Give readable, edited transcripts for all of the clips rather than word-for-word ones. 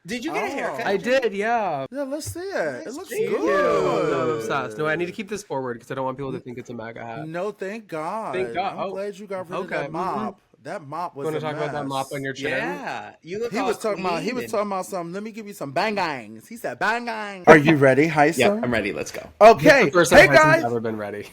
Did you get a haircut? I did, yeah. Yeah, let's see it. It looks Thank good. you. No, I'm obsessed. No, I need to keep this forward because I don't want people to think it's a MAGA hat. No, thank God. Thank God. I'm glad you got rid of that mop. That mop was. You want to talk about that mop on your chin? Yeah, you look. He was talking about something. Let me give you some bangangs. He said bangang. Are you ready, Hisam? Yeah, I'm ready. Let's go. Okay. First hey time guys. I've ever been ready.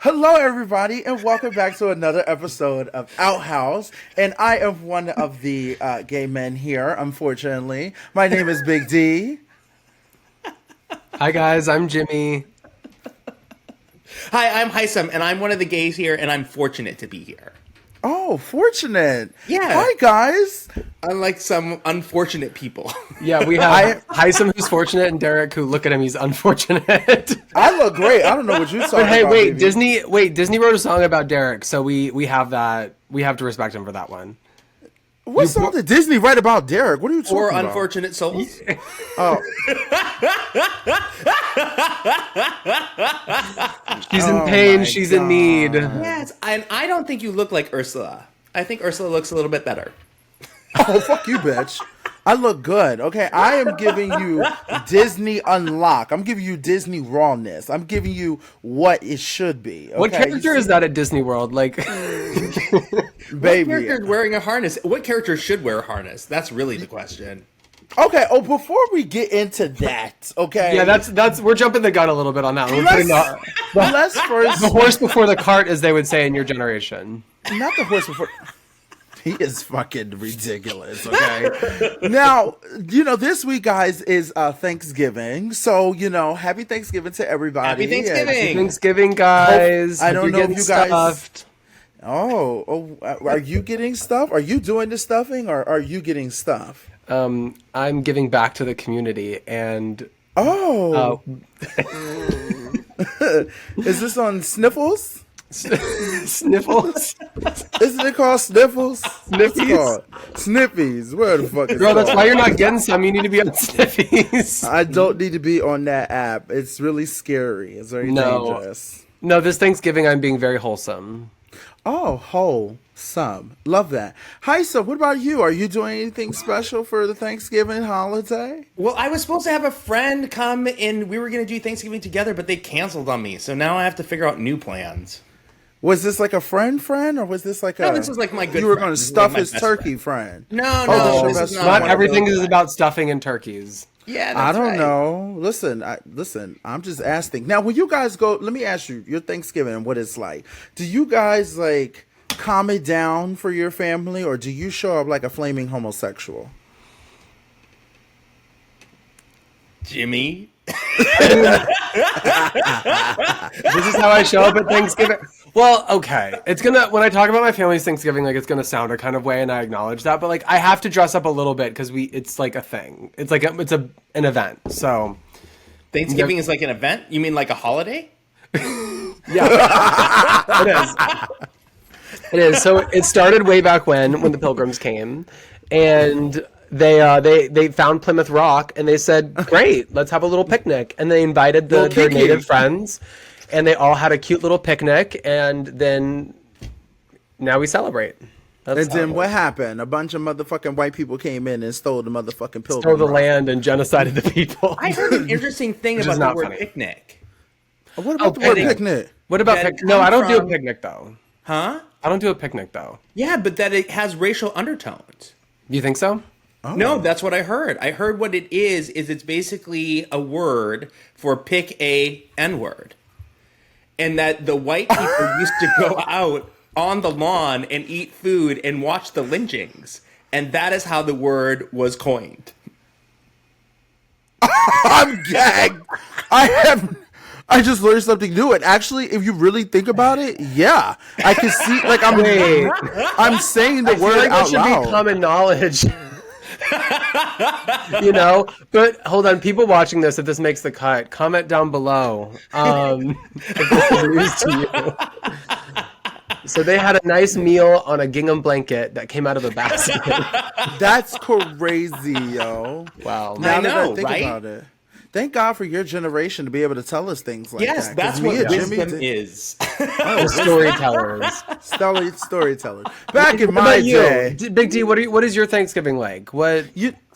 Hello, everybody, and welcome back to another episode of Outhouse. And I am one of the gay men here, unfortunately. My name is Big D. Hi, guys. I'm Jimmy. Hi, I'm Hisam, and I'm one of the gays here, and I'm fortunate to be here. Oh, fortunate. Yeah. Hi, guys. Unlike some unfortunate people. Yeah, we have Hisam, who's fortunate, and Derek, who, look at him, he's unfortunate. I look great. I don't know what you're talking But hey, about. wait, baby. Disney wrote a song about Derek, so we have that. We have to respect him for that one. What song did Disney write about Derek? What are you talking Or about? unfortunate souls. Oh. She's in pain. She's in need. Yes, and I don't think you look like Ursula. I think Ursula looks a little bit better. Oh, fuck you, bitch. I look good. Okay, I am giving you Disney unlock. I'm giving you Disney rawness. I'm giving you what it should be. Okay? What character is that at Disney World? Like, baby? What character is wearing a harness? What character should wear a harness? That's really the question. Okay. Oh, before we get into that, okay. yeah, that's we're jumping the gun a little bit on that one. Let's first The horse before the cart, as they would say in your generation. not the horse before. He is fucking ridiculous, okay? Now, this week, guys, is Thanksgiving. So, happy Thanksgiving to everybody. Happy Thanksgiving. Happy Thanksgiving, guys. I don't know if you guys... Stuffed. Are you getting stuff? Are you doing the stuffing, or are you getting stuff? I'm giving back to the community, and... Oh. Is this on Sniffles? Sniffles? Isn't it called Sniffles? Sniffies? Sniffies. Where the fuck is Girl, that? that's why you're not getting some. You need to be on Sniffies. I don't need to be on that app. It's really scary. It's very dangerous. No, this Thanksgiving I'm being very wholesome. Oh, wholesome. Love that. Hi, so what about you? Are you doing anything special for the Thanksgiving holiday? Well, I was supposed to have a friend come and we were going to do Thanksgiving together, but they canceled on me. So now I have to figure out new plans. Was this like a friend, or was this like No, this was like my good You were friend. going to This is stuff like my his best turkey friend. friend? No, Oh, this that's is not Not one of everything those is guys. about stuffing and turkeys. Yeah, that's I don't right. know. Listen. I'm just asking. Now, when you guys go, let me ask you, your Thanksgiving and what it's like. Do you guys like calm it down for your family, or do you show up like a flaming homosexual? Jimmy. This is how I show up at Thanksgiving. Well, okay. It's gonna, when I talk about my family's Thanksgiving, like, it's gonna sound a kind of way, and I acknowledge that, but like, I have to dress up a little bit because it's like a thing. It's like an event. So Thanksgiving is like an event? You mean like a holiday? yeah, it is. It is. So it started way back when the Pilgrims came, and they found Plymouth Rock, and they said, "Great, let's have a little picnic." And they invited their native friends, and they all had a cute little picnic, and then now we celebrate. And then what happened? A bunch of motherfucking white people came in and stole the motherfucking Pilgrim Stole the Rock. land and genocided the people. I heard an interesting thing Which about is the not word funny. picnic. What about the Oh, word picnic. picnic? What about That picnic? No, come I don't do a from- picnic though. Huh? I don't do a picnic though. Yeah, but that it has racial undertones. You think so? Oh. No, that's what I heard. I heard what it is it's basically a word for pick a N-word. And that the white people used to go out on the lawn and eat food and watch the lynchings. And that is how the word was coined. I'm gagged. I just learned something new. And actually, if you really think about it, yeah, I can see. Like I'm saying the I feel word like that out should loud. be common knowledge. But hold on, people watching this, if this makes the cut, comment down below if this is news to you. So they had a nice meal on a gingham blanket that came out of a basket. That's crazy, yo. Wow. Now I that I know, think right? about it. Thank God for your generation to be able to tell us things like Yes, that. 'Cause that's me what and Jimmy wisdom did- is. The storytellers. Storytellers. Back in What my about you? day. Big D, what is your Thanksgiving like? What?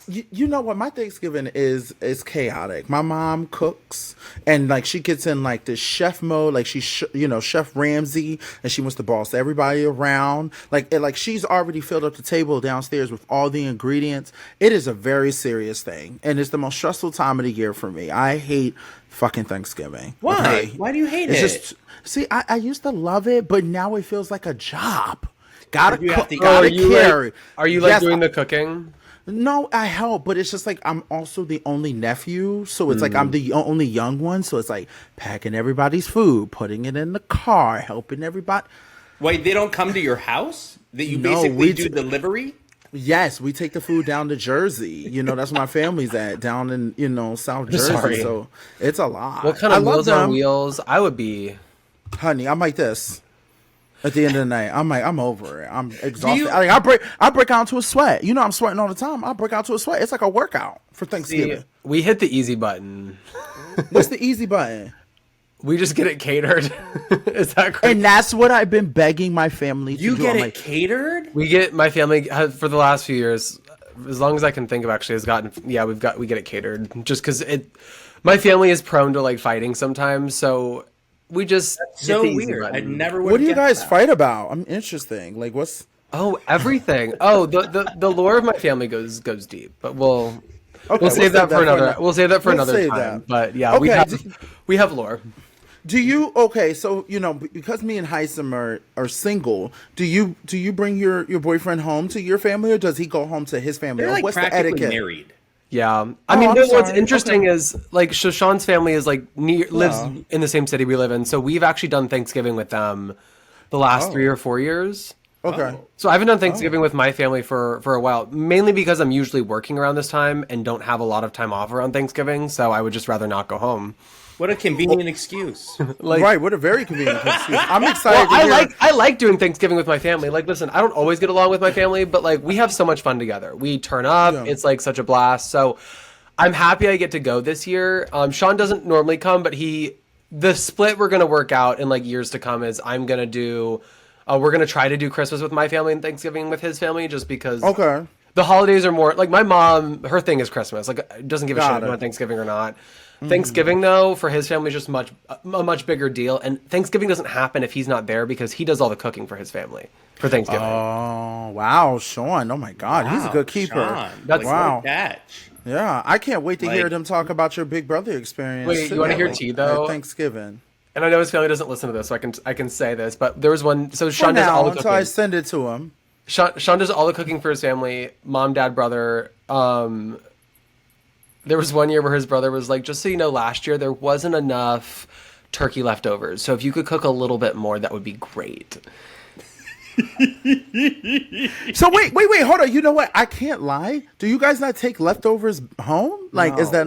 You know what? My Thanksgiving is chaotic. My mom cooks, and like she gets in like this chef mode, like she's Chef Ramsay, and she wants to boss everybody around. Like she's already filled up the table downstairs with all the ingredients. It is a very serious thing, and it's the most stressful time of the year for me. I hate fucking Thanksgiving. Why? Okay? Why do you hate It's it? just see, I used to love it, but now it feels like a job. Gotta You have cook, to- gotta Are you carry. like, are you like Yes, doing the cooking? No, I help, but it's just like I'm also the only nephew, so it's like I'm the only young one, so it's like packing everybody's food, putting it in the car, helping everybody. Wait, they don't come to your house? That you No, basically we do d- delivery? Yes, we take the food down to Jersey. That's where my family's at, down in South Jersey. Sorry. So it's a lot. What kind I of love Meals on them. Wheels? I would be. Honey, I'm like this. At the end of the night, I'm over it. I'm exhausted. you- I break out into a sweat. I'm sweating all the time. I break out to a sweat. It's like a workout for Thanksgiving. We hit the easy button. What's the easy button? We just get it catered. Is that crazy? And that's what I've been begging my family to You do. get I'm it like, catered? We get my family for the last few years, as long as I can think of, actually has gotten. Yeah, we get it catered just because my family is prone to like fighting sometimes, so we just hit So the easy weird. I button. never would what do you have guessed guys that. fight about? I'm interesting. Like, what's Oh, everything. Oh, the lore of my family goes deep, but we'll save that for another. We'll save that for We'll another save time. that. But yeah, we Okay, have lore. Do you okay? So because me and Hisam are single, do you bring your boyfriend home to your family, or does he go home to his family? They're Or like what's the practically etiquette? married. Yeah, Oh, I mean, I'm what's sorry. interesting Okay. is like Sean's family is like lives Yeah. in the same city we live in, so we've actually done Thanksgiving with them the last 3 or 4 years. Okay. So I haven't done Thanksgiving with my family for a while, mainly because I'm usually working around this time and don't have a lot of time off around Thanksgiving, so I would just rather not go home. What a convenient excuse. Right. What a very convenient excuse. I'm excited. Well, to hear. I like doing Thanksgiving with my family. Like, listen, I don't always get along with my family, but like we have so much fun together. We turn up. Yeah. It's like such a blast. So I'm happy I get to go this year. Sean doesn't normally come, but the split we're gonna work out in like years to come is I'm gonna do. We're gonna try to do Christmas with my family and Thanksgiving with his family, just because. Okay. The holidays are more like my mom. Her thing is Christmas. Like, doesn't give a Got shit it. if you want Thanksgiving or not. Thanksgiving though, for his family is just a much bigger deal, and Thanksgiving doesn't happen if he's not there because he does all the cooking for his family for Thanksgiving. Oh wow, Sean! Oh my God, he's a Wow, good keeper. Sean, That's- like, wow. what a catch. Yeah, I can't wait to hear Like- them talk about your big brother experience. Wait, you too, wanna hear like, tea, though? at Thanksgiving. And I know his family doesn't listen to this, so I can say this. But there was one. So For Sean does now, all the until I cooking. send it to him. Sean does all the cooking for his family. Mom, dad, brother. There was one year where his brother was like, just so you know, last year there wasn't enough turkey leftovers. So if you could cook a little bit more, that would be great. So wait, hold on. You know what? I can't lie. Do you guys not take leftovers home? Like, is that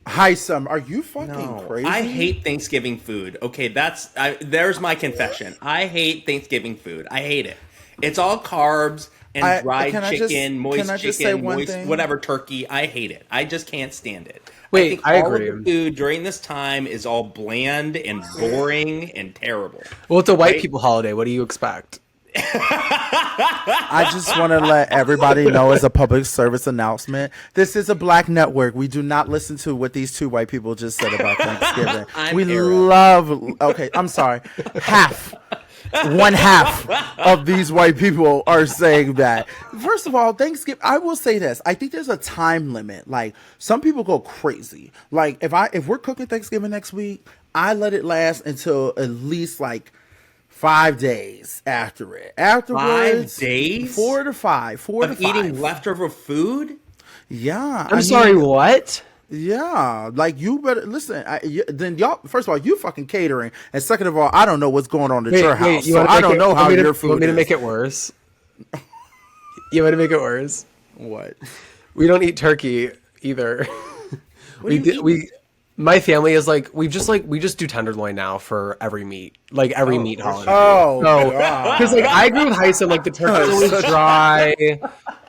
Hisam? Are you fucking crazy? I hate Thanksgiving food. Okay, there's my confession. I hate Thanksgiving food. I hate it. It's all carbs and dried can I just- chicken, moist can I just say chicken, one moist thing? whatever turkey. I hate it. I just can't stand it. Wait, think I all agree. of the food during this time is all bland and boring and terrible. Well, it's a white Right? people holiday. What do you expect? I just want to let everybody know as a public service announcement, this is a black network. We do not listen to what these two white people just said about Thanksgiving. I'm We Arab. love, okay, I'm sorry, one half of these white people are saying that. First of all, Thanksgiving, I will say this. I think there's a time limit. Like, some people go crazy. Like, if we're cooking Thanksgiving next week, I let it last until at least like 5 days after it. Afterwards, 5 days? 4 to 5. 4 to Of 5. eating leftover food? Yeah. I'm sorry, what? Yeah, like you better listen. Then y'all, first of all, you fucking catering, and second of all, I don't know what's going on at your house, so I don't know how your food You want me to is. make it worse? You want to make it worse? What? We don't eat turkey either. do you eat? My family is like we just do tenderloin now for every meat, like every meat holiday. Oh, So, God. because like I agree with Hisam, like the turkey's always dry,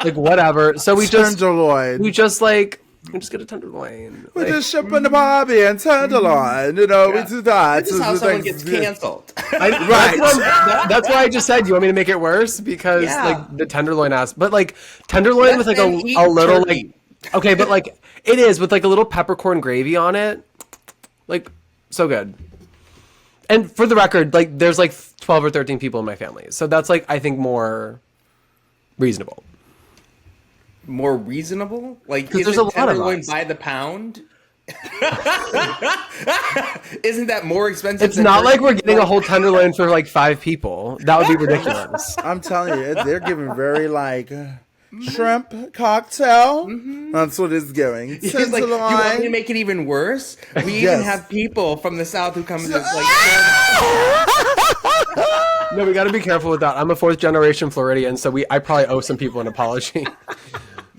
like whatever. So we just Tenderloin. we just like We just get a tenderloin. We just shipping the Bobby and tenderloin. You know, we do that. This is how someone gets canceled. That's why I just said, you want me to make it worse? Because like the tenderloin but like tenderloin with like a little turkey. Like, okay, but like it is with like a little peppercorn gravy on it. Like, so good. And for the record, like there's like 12 or 13 people in my family. So that's like, I think more reasonable. More reasonable? Like, there's a lot tenderloin by the pound? Isn't that more expensive? It's not like we're getting a whole tenderloin for like 5 people. That would be ridiculous. I'm telling you, they're giving very like shrimp cocktail. Mm-hmm. That's what it's giving. Like, you want me to make it even worse? We even have people from the South who come to like. No, we got to be careful with that. I'm a 4th generation Floridian, so I probably owe some people an apology.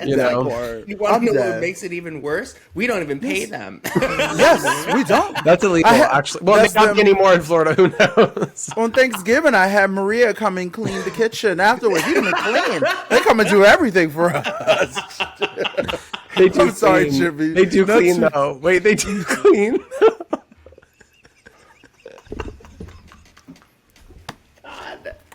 You know, you want to know what makes it even worse? We don't even pay them. Yes, we don't. That's illegal, actually. Well, they don't anymore in Florida. Who knows? On Thanksgiving, I had Maria come and clean the kitchen afterwards. You didn't clean. They come and do everything for us. They do. I'm sorry, Jimmy. They do clean though. Wait, they do clean.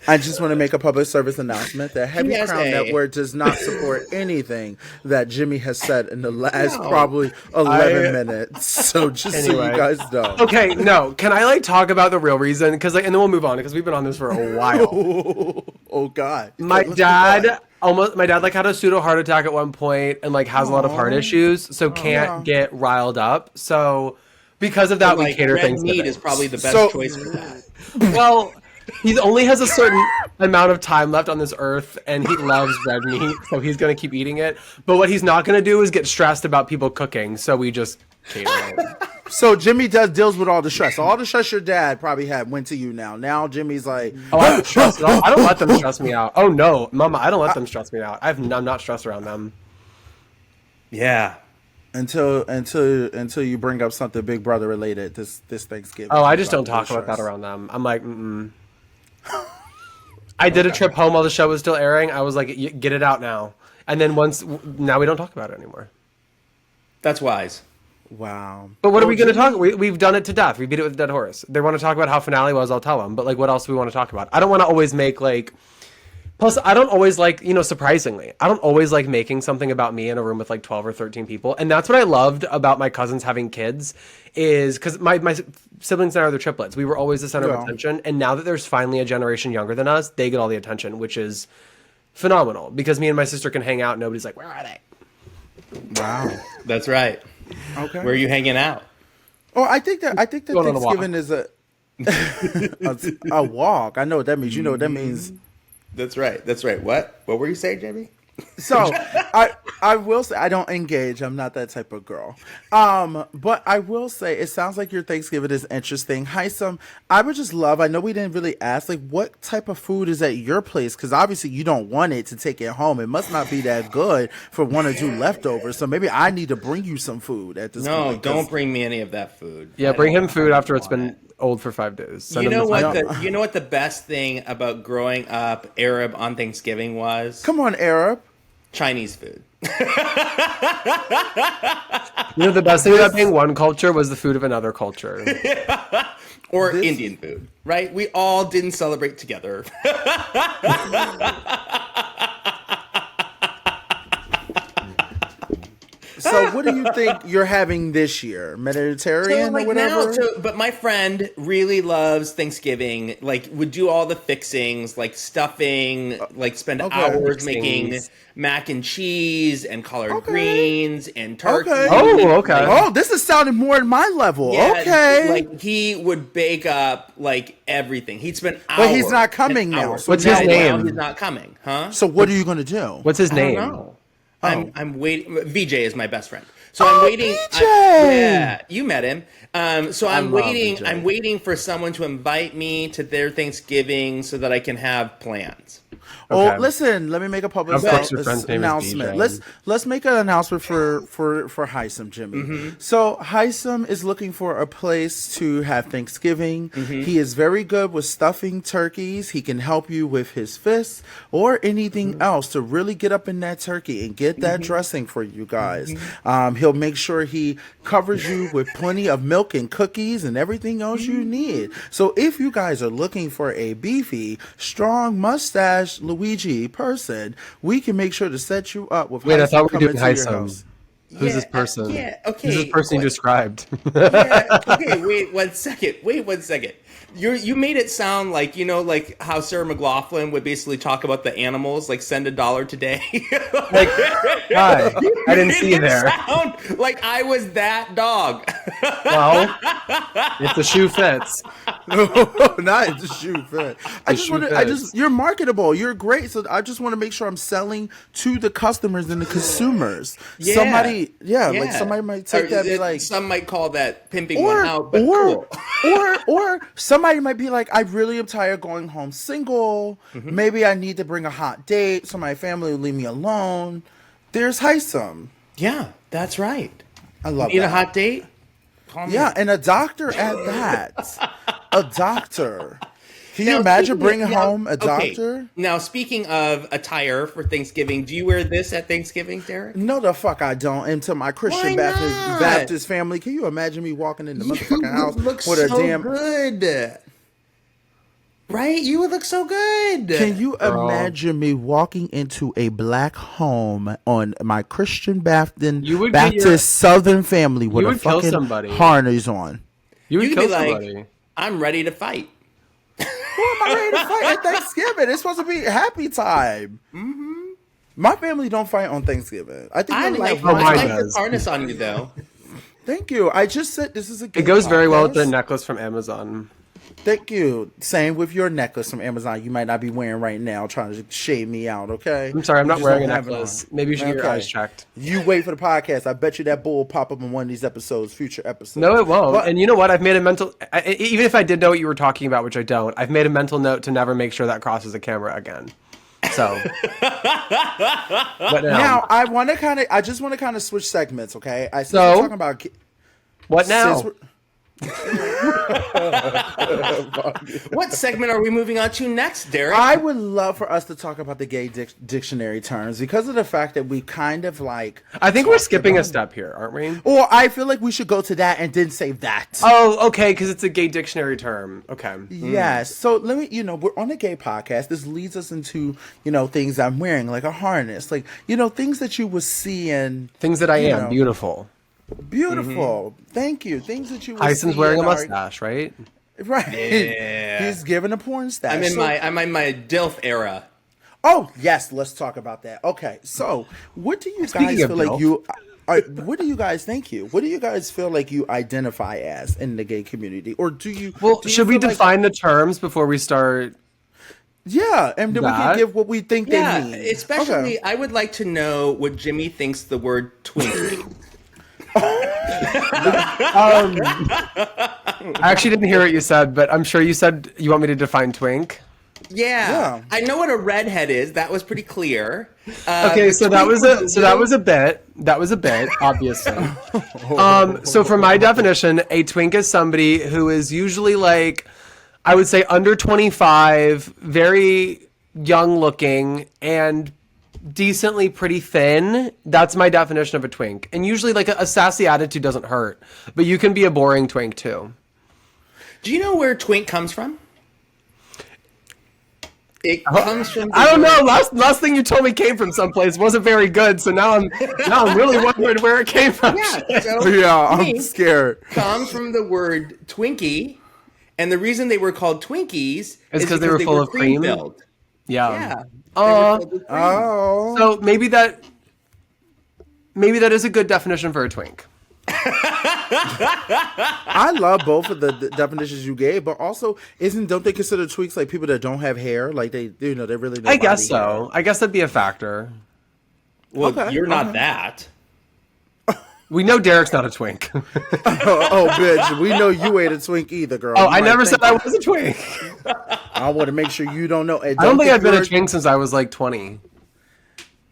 I just want to make a public service announcement that Heavy Crown Network does not support anything that Jimmy has said in the last probably 11 minutes. So just so you guys know. Okay, no. Can I like talk about the real reason? Because like, and then we'll move on because we've been on this for a while. Oh God. My dad like had a pseudo heart attack at one point and like has a lot of heart issues, so can't get riled up. So because of that, we cater things. Red meat is probably the best choice for that. Well. He only has a certain amount of time left on this earth, and he loves red meat, so he's going to keep eating it. But what he's not going to do is get stressed about people cooking, so we just cater it. So Jimmy deals with all the stress. All the stress your dad probably had went to you now. Now Jimmy's like, I don't let them stress me out. Oh, no, Mama, I don't let them stress me out. I'm not stressed around them. Yeah. Until you bring up something Big Brother related this Thanksgiving. Oh, I just don't talk about that around them. I'm like, I did a trip home while the show was still airing. I was like, get it out now. And then now we don't talk about it anymore. That's wise. Wow. But what are we going to talk? We've done it to death. We beat it with a dead horse. They want to talk about how finale was, I'll tell them. But like, what else do we want to talk about? I don't want to always make like... Plus, I don't always like, surprisingly, I don't always like making something about me in a room with like 12 or 13 people. And that's what I loved about my cousins having kids is because my siblings and I are the triplets. We were always the center of attention. And now that there's finally a generation younger than us, they get all the attention, which is phenomenal because me and my sister can hang out and nobody's like, where are they? Wow. That's right. Okay. Where are you hanging out? Oh, I think that Thanksgiving is a walk. I know what that means. You know what that means. That's right. That's right. What were you saying, Jamie? So I will say I don't engage. I'm not that type of girl. But I will say it sounds like your Thanksgiving is interesting. Hisam, I would just love. I know we didn't really ask like what type of food is at your place because obviously you don't want it to take it home. It must not be that good for one or two leftovers. So maybe I need to bring you some food at this point. No, don't bring me any of that food. Yeah, bring him food after it's been old for 5 days. You know what the best thing about growing up Arab on Thanksgiving was? Come on, Arab. Chinese food. The best thing about being one culture was the food of another culture. Or Indian food, right? We all didn't celebrate together. So what do you think you're having this year? Mediterranean or whatever? But my friend really loves Thanksgiving. Like, would do all the fixings, like stuffing, like spend hours making mac and cheese and collard greens and turkey. Okay. Oh, okay. Oh, this is sounding more at my level. Yeah, okay. Like, he would bake up, like, everything. He'd spend hours. But he's not coming now. What's his name? Now he's not coming, huh? So what are you going to do? What's his name? I don't know. I'm waiting. VJ is my best friend, so I'm waiting. VJ! Yeah, you met him. So I'm waiting. VJ. I'm waiting for someone to invite me to their Thanksgiving so that I can have plans. Oh, Okay. listen. Let me make a public Of course your friend's name is announcement. DJ. Let's make an announcement for Hisam, Jimmy. So Hisam is looking for a place to have Thanksgiving. He is very good with stuffing turkeys. He can help you with his fists or anything else to really get up in that turkey and get that dressing for you guys. He'll make sure he covers you with plenty of milk and cookies and everything else you need. So if you guys are looking for a beefy, strong mustache Luigi person, we can make sure to set you up with. Wait, I Hisam thought we were coming doing to your Hisam. house. Who's this person? Yeah, okay. Who's this person you described? Yeah, okay, wait 1 second. Wait 1 second. You made it sound like, like how Sarah McLachlan would basically talk about the animals, like send $1 today. Like, hi, I didn't see you there. Sound like I was that dog. Well, if the shoe fits. Not the shoe fit. You're marketable. You're great. So I just want to make sure I'm selling to the customers and the consumers. Yeah. Like somebody might take that and be like, some might call that pimping one out, but cool. or somebody might be like, I really am tired going home single. Maybe I need to bring a hot date so my family will leave me alone. There's Hisam. Yeah, that's right. I love Need that. a hot date? Call me. Yeah, and a doctor at that. A doctor. Can you Now, imagine speaking bringing of- home a okay. doctor? Now, speaking of attire for Thanksgiving, do you wear this at Thanksgiving, Derek? No, the fuck I don't. And to my Christian Why not? Baptist family, can you imagine me walking in the motherfucking house look with a so damn? good. Right? You would look so good. Can you imagine me walking into a black home on my Christian Baptist You would get your- Southern family with You a would kill fucking somebody. harness on? You would You could kill be like, somebody. I'm ready to fight. Who am I ready to fight at Thanksgiving? It's supposed to be happy time. My family don't fight on Thanksgiving. I think I we only like, have Oh, one. I mine like the does. harness on you, though. Thank you. I just said this is a. It goes very well with podcast. the necklace from Amazon. Thank you. Same with your necklace from Amazon. You might not be wearing right now, trying to shade me out. Okay. I'm sorry, I'm You not just wearing a don't have it necklace. on. Maybe you should get your Okay. eyes checked. You wait for the podcast. I bet you that bull will pop up in one of these episodes, future episodes. No, it won't. But- And you know what? I've made a mental. Even if I did know what you were talking about, which I don't, I've made a mental note to never make sure that crosses the camera again. So, but Now I want to kind of. I just want to kind of switch segments. Okay. We're talking about. what now? since we're- What segment are we moving on to next, Derek? I would love for us to talk about the gay dictionary terms because of the fact that we kind of like. I think we're talked skipping a about- step here, aren't we? Or I feel like we should go to that and then save that. Oh, okay, because it's a gay dictionary term. Okay. Yes. So let me, we're on a gay podcast. This leads us into, things I'm wearing, like a harness, like, things that you would see in. Things that I You am. know. Beautiful. Beautiful. Thank you. Things that you would Tyson's see wearing a in our- mustache, right? Right. Yeah. He's giving a porn stash. I'm in So- my DILF era. Oh, yes. Let's talk about that. Okay. So what do you Speaking guys of feel like MILF. you. What do you guys thank you? What do you guys feel like you identify as in the gay community, or do you? Well, do you should we feel like- define the terms before we start? Yeah, and then we can that? give what we think Yeah, they mean. especially Okay. I would like to know what Jimmy thinks the word twink means. I actually didn't hear what you said, but I'm sure you said you want me to define twink. Yeah. Yeah. I know what a redhead is. That was pretty clear. Okay, so that was a bit. That was a bit, obviously. So for my definition, a twink is somebody who is usually like, I would say under 25, very young looking, and decently pretty thin. That's my definition of a twink. And usually like a sassy attitude doesn't hurt, but you can be a boring twink too. Do you know where twink comes from? It comes from. the I don't word- know. Last thing you told me came from someplace wasn't very good, so now I'm really wondering where it came from. Yeah. So Yeah, I'm twink scared. comes from the word Twinkie, and the reason they were called Twinkies is because they were full of cream? filled. Yeah. Yeah. They were filled with cream. Oh. So maybe that is a good definition for a twink. I love both of the definitions you gave, but also don't they consider tweaks like people that don't have hair? Like they really. I guess so. I guess that'd be a factor. Well, Okay, you're not okay. that. We know Derek's not a twink. Oh, bitch, we know you ain't a twink either, girl. Oh, You I might never think said I was a twink. I want to make sure you don't know. And I don't think I've been you're a twink since I was like 20.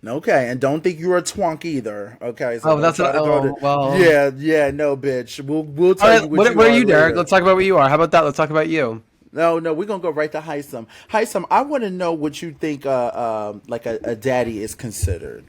Okay, and don't think you're a twonk either. Okay, so Oh, that's try to go to- well. Yeah, no, bitch. We'll tell All you right, what you where are you, later. Derek? Let's talk about what you are. How about that? Let's talk about you. No, we're gonna go right to Hisam. Hisam, I want to know what you think, like a daddy is considered.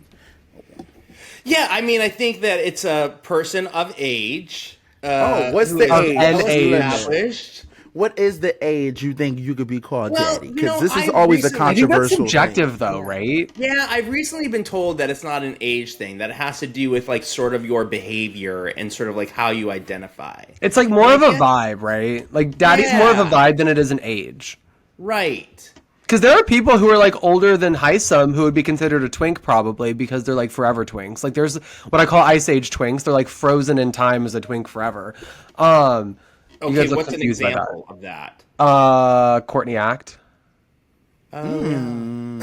Yeah, I mean, I think that it's a person of age. What's who the is age? And age. established. What is the age you think you could be called Well, daddy? you Because know, this is I always a recently- I think that's controversial subjective, thing. though, right? Yeah, I've recently been told that it's not an age thing, that it has to do with like sort of your behavior and sort of like how you identify. It's like more of a Yeah. vibe, right? Like daddy's more of a Yeah. vibe than it is an age. Right. Because there are people who are like older than Hisam who would be considered a twink probably because they're like forever twinks. Like there's what I call ice age twinks. They're like frozen in time as a twink forever. You Okay, guys look what's an confused by that. example of that? Courtney Act. Think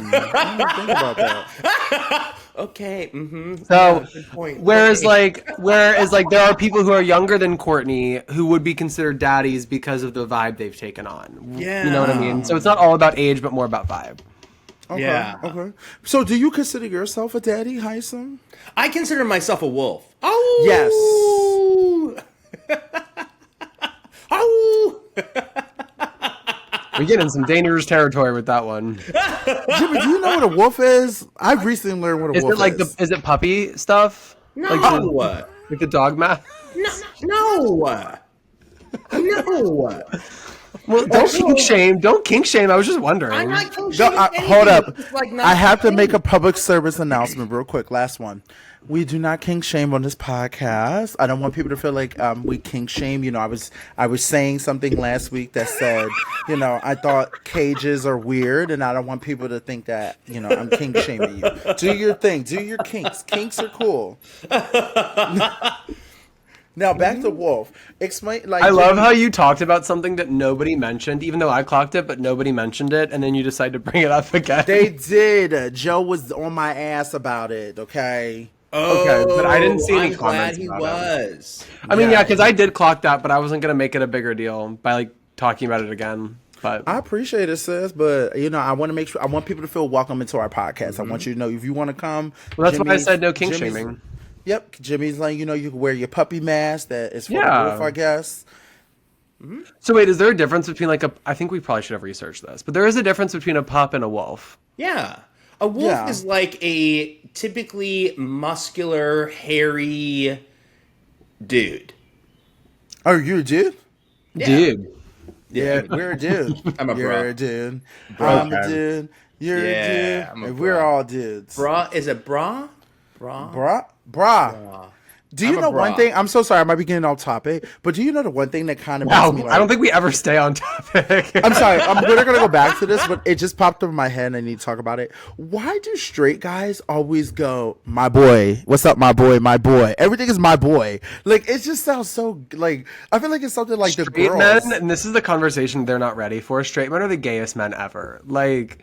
about that. Okay. Mm-hmm. So, Good point. whereas Okay. like there are people who are younger than Courtney who would be considered daddies because of the vibe they've taken on. Yeah. You know what I mean? So it's not all about age, but more about vibe. Okay, Yeah. Okay. So, do you consider yourself a daddy, Hisam? I consider myself a wolf. Oh Yes. Oh. We get in some dangerous territory with that one. Jimmy, do you know what a wolf is? I've recently learned what a Is wolf it like is. is it puppy stuff? No. Like the dog math? No. No. Well, don't kink shame. Don't kink shame. I was just wondering. I'm not No, shaming hold up. anything. It's like not I have to shaming. make a public service announcement real quick. Last one. We do not kink shame on this podcast. I don't want people to feel like we kink shame. You know, I was saying something last week that said, you know, I thought cages are weird, and I don't want people to think that, you know, I'm kink shaming you. Do your thing. Do your kinks. Kinks are cool. Now back to Wolf. Explain. Like I love how you talked about something that nobody mentioned, even though I clocked it, but nobody mentioned it, and then you decide to bring it up again. they did. Joe was on my ass about it. Okay. Okay, but I didn't see any I'm glad comments he about it. was. I mean, Yeah. yeah, because I did clock that, but I wasn't gonna make it a bigger deal by like talking about it again. But I appreciate it, sis, but you know, I want to make sure I want people to feel welcome into our podcast. I want you to know if you want to come. well, that's why I Jimmy's- said no kink Jimmy's- shaming. Yep, Jimmy's like, you know, you can wear your puppy mask that is for Yeah. the wolf, I guess. So wait, is there a difference between like a? I think we probably should have researched this, but there is a difference between a pup and a wolf. Yeah. A wolf Yeah. is like a typically muscular, hairy dude. Oh, you a dude? Yeah. Dude, Yeah, we're a dude. I'm a You're bra. a dude. Bra. I'm a dude. You're Yeah, a I'm dude. a And we're bra. all dudes. Bra is it bra? Bra? Bra. Do you I'm a know one bra. thing? I'm so sorry, I might be getting off topic, but do you know the one thing that kind of makes wow, me like, I don't think we ever stay on topic. I'm sorry. We're gonna go back to this, but it just popped over my head, and I need to talk about it. Why do straight guys always go, "My boy, what's up, my boy, my boy"? Everything is my boy. Like it just sounds so like I feel like it's something like the Straight girls. men, and this is the conversation they're not ready for. Straight men are the gayest men ever. Like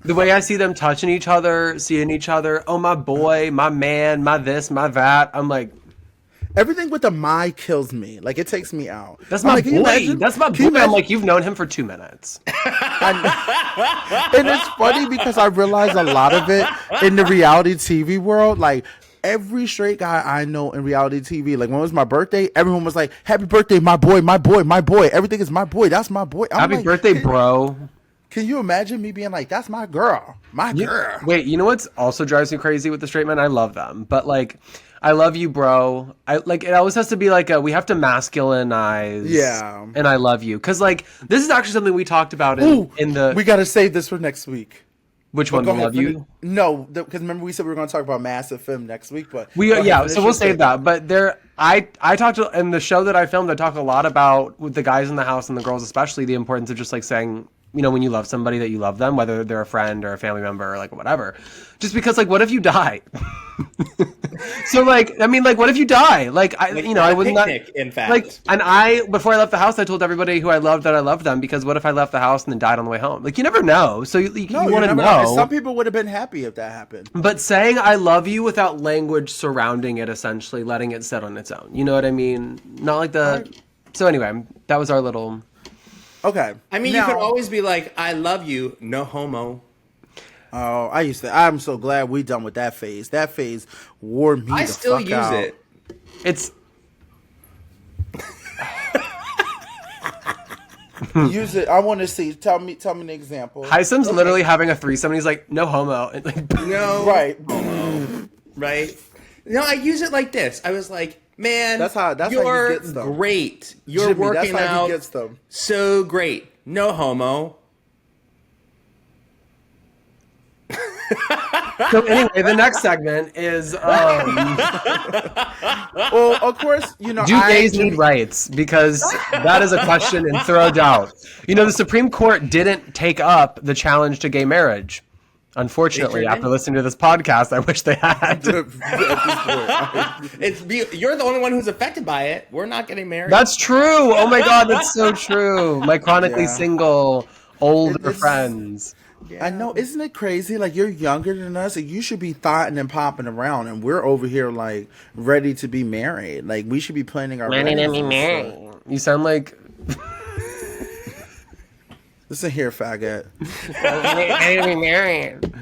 the way I see them touching each other, seeing each other. Oh, my boy, my man, my this, my that. I'm like, Everything with the "my" kills me. Like it takes me out. that's I'm my like, can you boy. imagine- That's my can you boy. I'm imagine- like, you've known him for 2 minutes. And it's funny because I realize a lot of it in the reality TV world. Like every straight guy I know in reality TV, like when it was my birthday, everyone was like, "Happy birthday, my boy, my boy, my boy." Everything is my boy. That's my boy. I'm Happy like, birthday, bro. Can you imagine me being like, "That's my girl, my girl"? Wait, you know what's also drives me crazy with the straight men? I love them, but like, I love you, bro. I like it always has to be like we have to masculinize. Yeah. And I love you because like this is actually something we talked about Ooh, in the we got to save this for next week. which one? Go I ahead, love finish- you. No, because remember we said we were going to talk about Massive Film next week, but We go ahead, yeah, finish so your we'll save statement. that. But there, I talked in the show that I filmed. I talk a lot about with the guys in the house and the girls especially the importance of just like saying when you love somebody that you love them, whether they're a friend or a family member or like whatever. Just because like, what if you die? So like, I mean, like, what if you die? Like, I was not, in fact. like, and before I left the house, I told everybody who I loved that I loved them, because what if I left the house and then died on the way home? Like, you never know. So you want to know. Some people would have been happy if that happened. But saying I love you without language surrounding it, essentially letting it sit on its own. You know what I mean? Not like So anyway, that was our little. Okay. I mean, you could always be like, I love you, no homo. Oh, I'm so glad we done with that phase. That phase wore me I the still fuck use out. it. It's. Use it. I want to see. Tell me an example. Hisam's literally having a threesome, and he's like, no homo. And like, No. Right. Right. No, I use it like this. I was like, man, That's how you're he gets them. great. You're Jimmy, working that's how out he gets them. so great. No homo. So anyway, the next segment is Well, of course, do gays need rights? Because that is a question in throw out. The Supreme Court didn't take up the challenge to gay marriage. Unfortunately, after listening to this podcast, I wish they had. You're the only one who's affected by it. We're not getting married. That's true. Oh my God, that's so true. My chronically single older friends. I know, isn't it crazy? Like, you're younger than us, and you should be thotting and popping around, and we're over here like ready to be married. Like, we should be planning our weddings and stuff. You sound like. Listen here, faggot. I need to be married.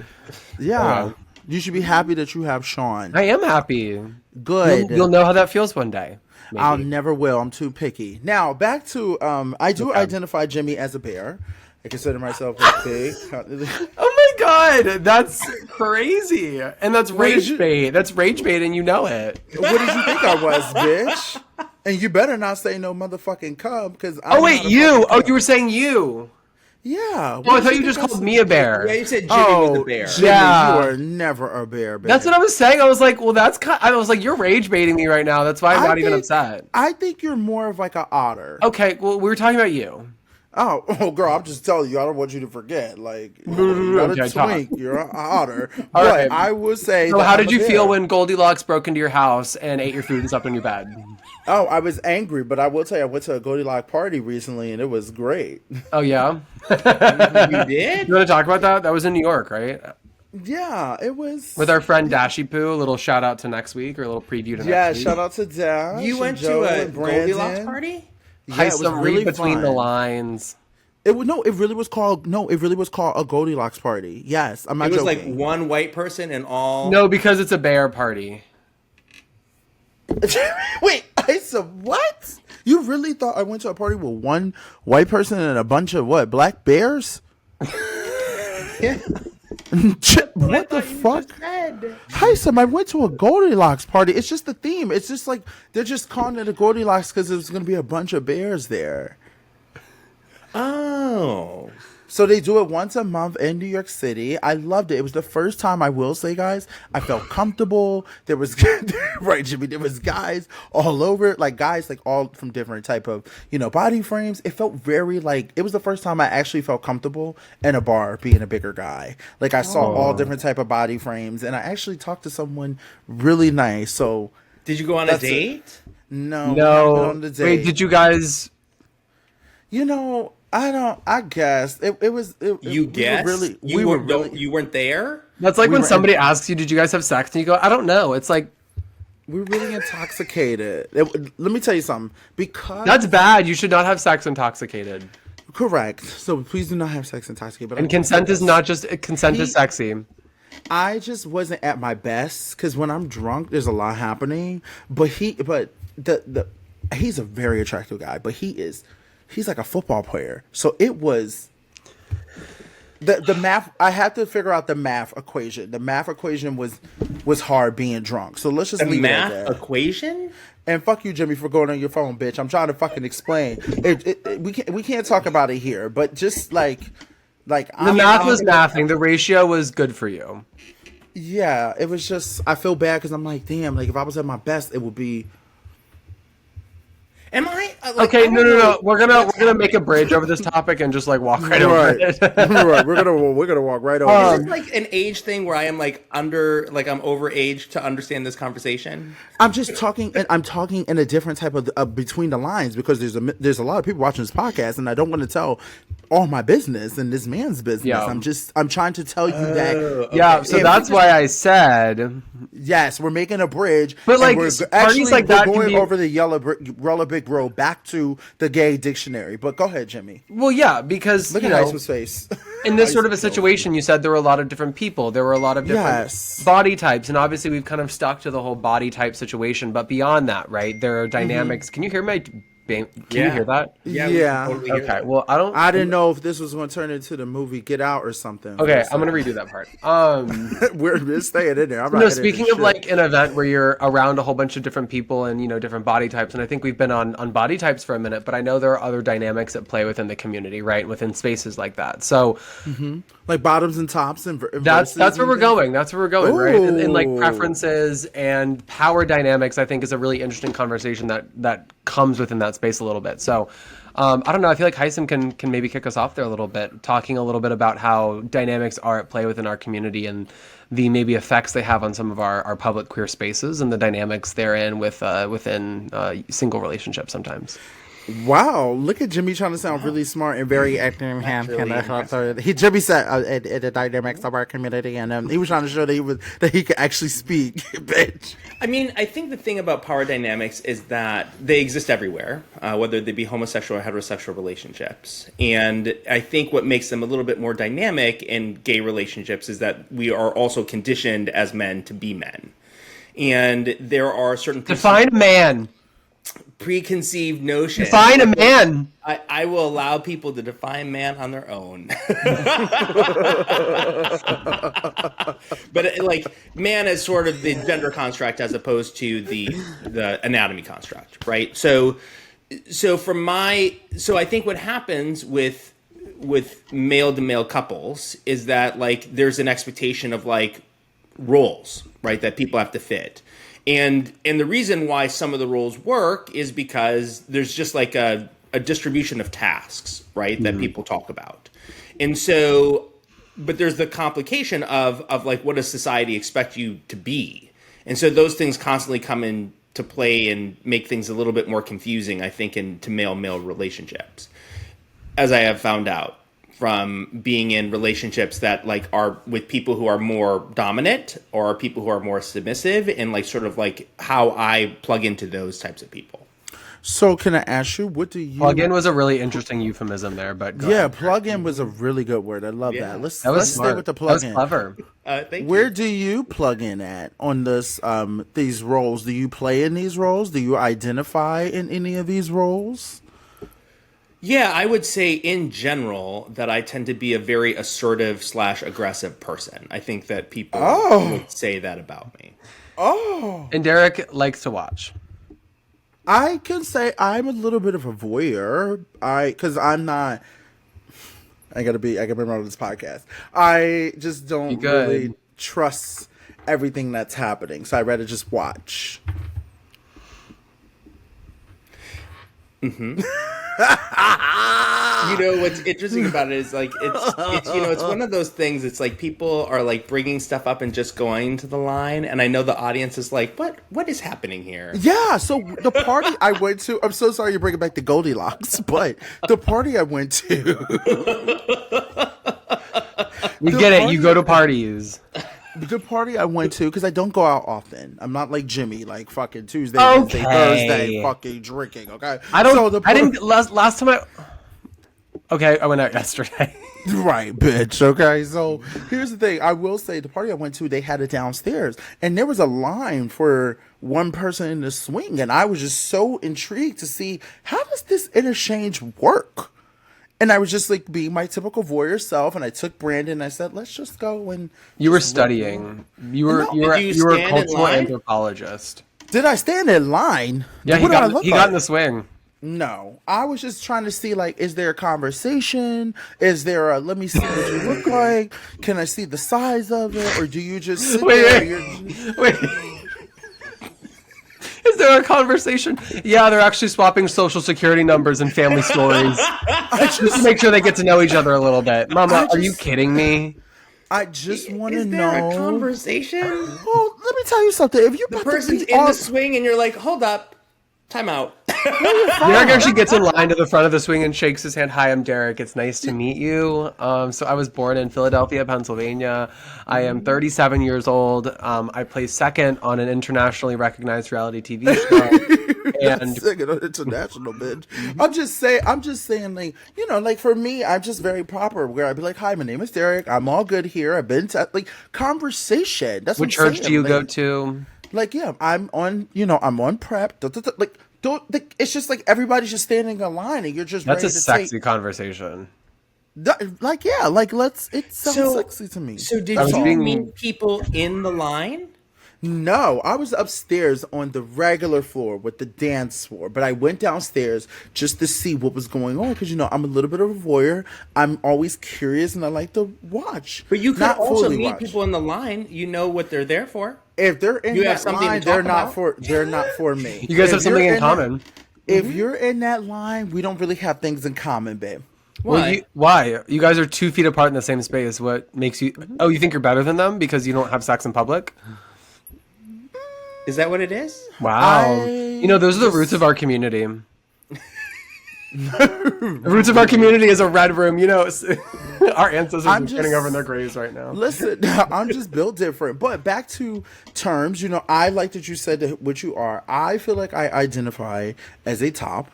Yeah, Okay. you should be happy that you have Sean. I am happy. Good. You'll know how that feels one day. Maybe. I'll never will. I'm too picky. Now back to I do identify Jimmy as a bear. I consider myself a pig. Oh my God, that's crazy, and that's rage bait. That's rage bait, and you know it. What did you think I was, bitch? And you better not say no motherfucking cub, because Oh wait, you? Oh, you were saying you? Yeah. Oh, I thought you just called me a bear. Yeah, you said Jimmy was a bear. Jimmy, Yeah. you are never a bear, baby. That's what I was saying. I was like, well, I was like, you're rage baiting me right now. That's why I'm not even upset. I think you're more of like an otter. Okay, well, we were talking about you. Oh, girl, I'm just telling you. I don't want you to forget. Like, you're not a twink. You're an otter. But right. I will say. So that how I'm did a you feel bear. when Goldilocks broke into your house and ate your food and slept on your bed? Oh, I was angry, but I will tell you, I went to a Goldilocks party recently, and it was great. Oh yeah, You did? you want to talk about that? That was in New York, right? Yeah, it was. With our friend Dashy Poo. A little shout out to next week, or a little preview to Yeah, next week. shout out to Dash. You went Joe to a and Brandon. Goldilocks party? Yeah, it was Hisam, really read between fun. the lines. It really was called a Goldilocks party. Yes, I'm not It was joking. like one white person and all. No, because it's a bear party. Wait, I said what? You really thought I went to a party with one white person and a bunch of what? Black bears? Yeah. What the fuck? Hisam, I went to a Goldilocks party. It's just the theme. It's just like they're just calling it a Goldilocks because there's going to be a bunch of bears there. Oh. So they do it once a month in New York City. I loved it. It was the first time, I will say, guys, I felt comfortable. There was, right, Jimmy, there was guys all over, like guys like all from different type of, body frames. It felt very like, it was the first time I actually felt comfortable in a bar being a bigger guy. Like I saw all different type of body frames, and I actually talked to someone really nice. So Did you go on a date? No. No. On the date. Wait, did you guys? I guess it was. You guessed? We were really. You weren't there? That's like We when were somebody asks you, "Did you guys have sex?" and you go, "I don't know." It's like We were really intoxicated. Let me tell you something. Because that's bad. You should not have sex intoxicated. correct. So please do not have sex intoxicated. But And consent is not just consent is sexy. I just wasn't at my best because when I'm drunk, there's a lot happening. But he's a very attractive guy. But he's like a football player. So it was the math. I had to figure out the math equation. The math equation was hard being drunk. So let's just The leave math it at that. equation? And fuck you, Jimmy, for going on your phone, bitch. I'm trying to fucking explain. We can't talk about it here, but just like The math was mathing. The ratio was good for you. Yeah, it was just I feel bad because I'm like, damn, like if I was at my best, it would be. Am I Okay, I don't no. know We're gonna make a bridge over this topic and just like walk right over it. Right. We're gonna walk right over. Is it like an age thing where I am like I'm overage to understand this conversation? I'm just talking, and I'm talking in a different type of between the lines because there's a lot of people watching this podcast, and I don't want to tell all my business and this man's business. Yeah. I'm trying to tell you that. Okay. Yeah, so that's why I said. Yes, we're making a bridge, But, like, we're parties like that can going be- over the yellow brick road back to the gay dictionary. But go ahead, Jimmy. Well, yeah, because Look you at know, Iceman's face. in this sort of a situation, you said there were a lot of different people. There were a lot of different Yes. body types, and obviously we've kind of stuck to the whole body type situation. But beyond that, right, there are dynamics. Can you hear my? Can you hear that? Yeah. we Yeah. can totally hear Okay. that. Well, I didn't know if this was going to turn into the movie Get Out or something. Okay, I'm gonna redo that part. We're staying in there. I'm not No, editing speaking shit. of like an event where you're around a whole bunch of different people and different body types, and I think we've been on body types for a minute, but I know there are other dynamics at play within the community, right? Within spaces like that. So like bottoms and tops and that's where we're going. That's where we're going, right? And like Ooh. preferences and power dynamics, I think is a really interesting conversation that comes within that space a little bit. So I don't know. I feel like Hisam can maybe kick us off there a little bit, talking a little bit about how dynamics are at play within our community and the maybe effects they have on some of our public queer spaces and the dynamics therein within single relationships sometimes. Wow, look at Jimmy trying to sound really smart and very active. Jimmy said the dynamics of our community, and he was trying to show that he could actually speak. Bitch. I mean, I think the thing about power dynamics is that they exist everywhere, whether they be homosexual or heterosexual relationships. And I think what makes them a little bit more dynamic in gay relationships is that we are also conditioned as men to be men. And there are certain Define a man. preconceived notions. Define a man. I will allow people to define man on their own. But like man is sort of the gender construct as opposed to the anatomy construct, right? So I think what happens with male to male couples is that like there's an expectation of like roles, right, that people have to fit. And the reason why some of the roles work is because there's just like a distribution of tasks, right, that people talk about. And so, but there's the complication of like, what does society expect you to be? And so those things constantly come into play and make things a little bit more confusing, I think, into male-male relationships, as I have found out from being in relationships that like are with people who are more dominant or people who are more submissive, and like sort of like how I plug into those types of people. So can I ask you, what do you... Plug in was a really interesting euphemism there, but go ahead. plug in was a really good word. I love that. Let's stay smart. with the plug in. That was clever. Thank Where you. do you plug in at on this these roles? Do you play in these roles? Do you identify in any of these roles? Yeah, I would say in general that I tend to be a very assertive / aggressive person. I think that people would say that about me. And Derek likes to watch. I can say I'm a little bit of a voyeur. Because I'm not... I gotta remember on this podcast. I just don't really trust everything that's happening. So I'd rather just watch. Mm-hmm. You know what's interesting about it is like it's you know it's one of those things. It's like people are like bringing stuff up and just going to the line, and I know the audience is like, what is happening here? Yeah, so the party I went to, I'm so sorry you're bringing back the Goldilocks, but the party I went to. We get it. You go to parties. The party I went to, because I don't go out often. I'm not like Jimmy, like fucking Tuesday, Wednesday, Thursday, fucking drinking, okay? I didn't, last time I went out yesterday. Right, bitch, okay? So here's the thing. I will say the party I went to, they had it downstairs, and there was a line for one person in the swing, and I was just so intrigued to see, how does this interchange work? And I was just like being my typical voyeur self, and I took Brandon and I said, let's just go and... You were studying. You were a cultural anthropologist. Did I stand in line? Yeah, he got in the swing. No, I was just trying to see, like, is there a conversation? Is there a, let me see what you look like? Can I see the size of it? Or do you just sit there? Wait. Is there a conversation? Yeah, they're actually swapping social security numbers and family stories. Just to make sure they get to know each other a little bit. Mama, are you kidding me? I just want to Is there know. a conversation? Well, let me tell you something. If you The person's in the swing and you're like, hold up, time out. Derek actually gets in line to the front of the swing and shakes his hand. Hi, I'm Derek. It's nice to meet you. So I was born in Philadelphia, Pennsylvania. I am 37 years old. I play second on an internationally recognized reality TV show. And second on international, bitch. I'm just saying, like, you know, like for me, I'm just very proper. Where I'd be like, "Hi, my name is Derek. I'm all good here. I've been to like conversation." That's what what I'm church saying. do you like, go to? Like, yeah, I'm on prep. Like, it's just like everybody's just standing in line and you're just That's ready a to sexy conversation. like, yeah, like it sounds So- sexy to me. So did I was you being- meet people in the line? No, I was upstairs on the regular floor with the dance floor, but I went downstairs just to see what was going on because, you know, I'm a little bit of a voyeur. I'm always curious and I like to watch. But you could not also fully meet watch. people in the line. You know what they're there for. If they're in You have that something to line, talk they're not about? for me. You guys If have something you're in common. If you're in that line, we don't really have things in common, babe. Why? Why? You guys are 2 feet apart in the same space. What makes you... Oh, you think you're better than them because you don't have sex in public? Is that what it is? Wow. You know, those are the roots of our community. The roots of our community is a red room. You know, our ancestors are turning over in their graves right now. Listen, I'm just built different. But back to terms, you know, I like that you said that what you are. I feel like I identify as a top.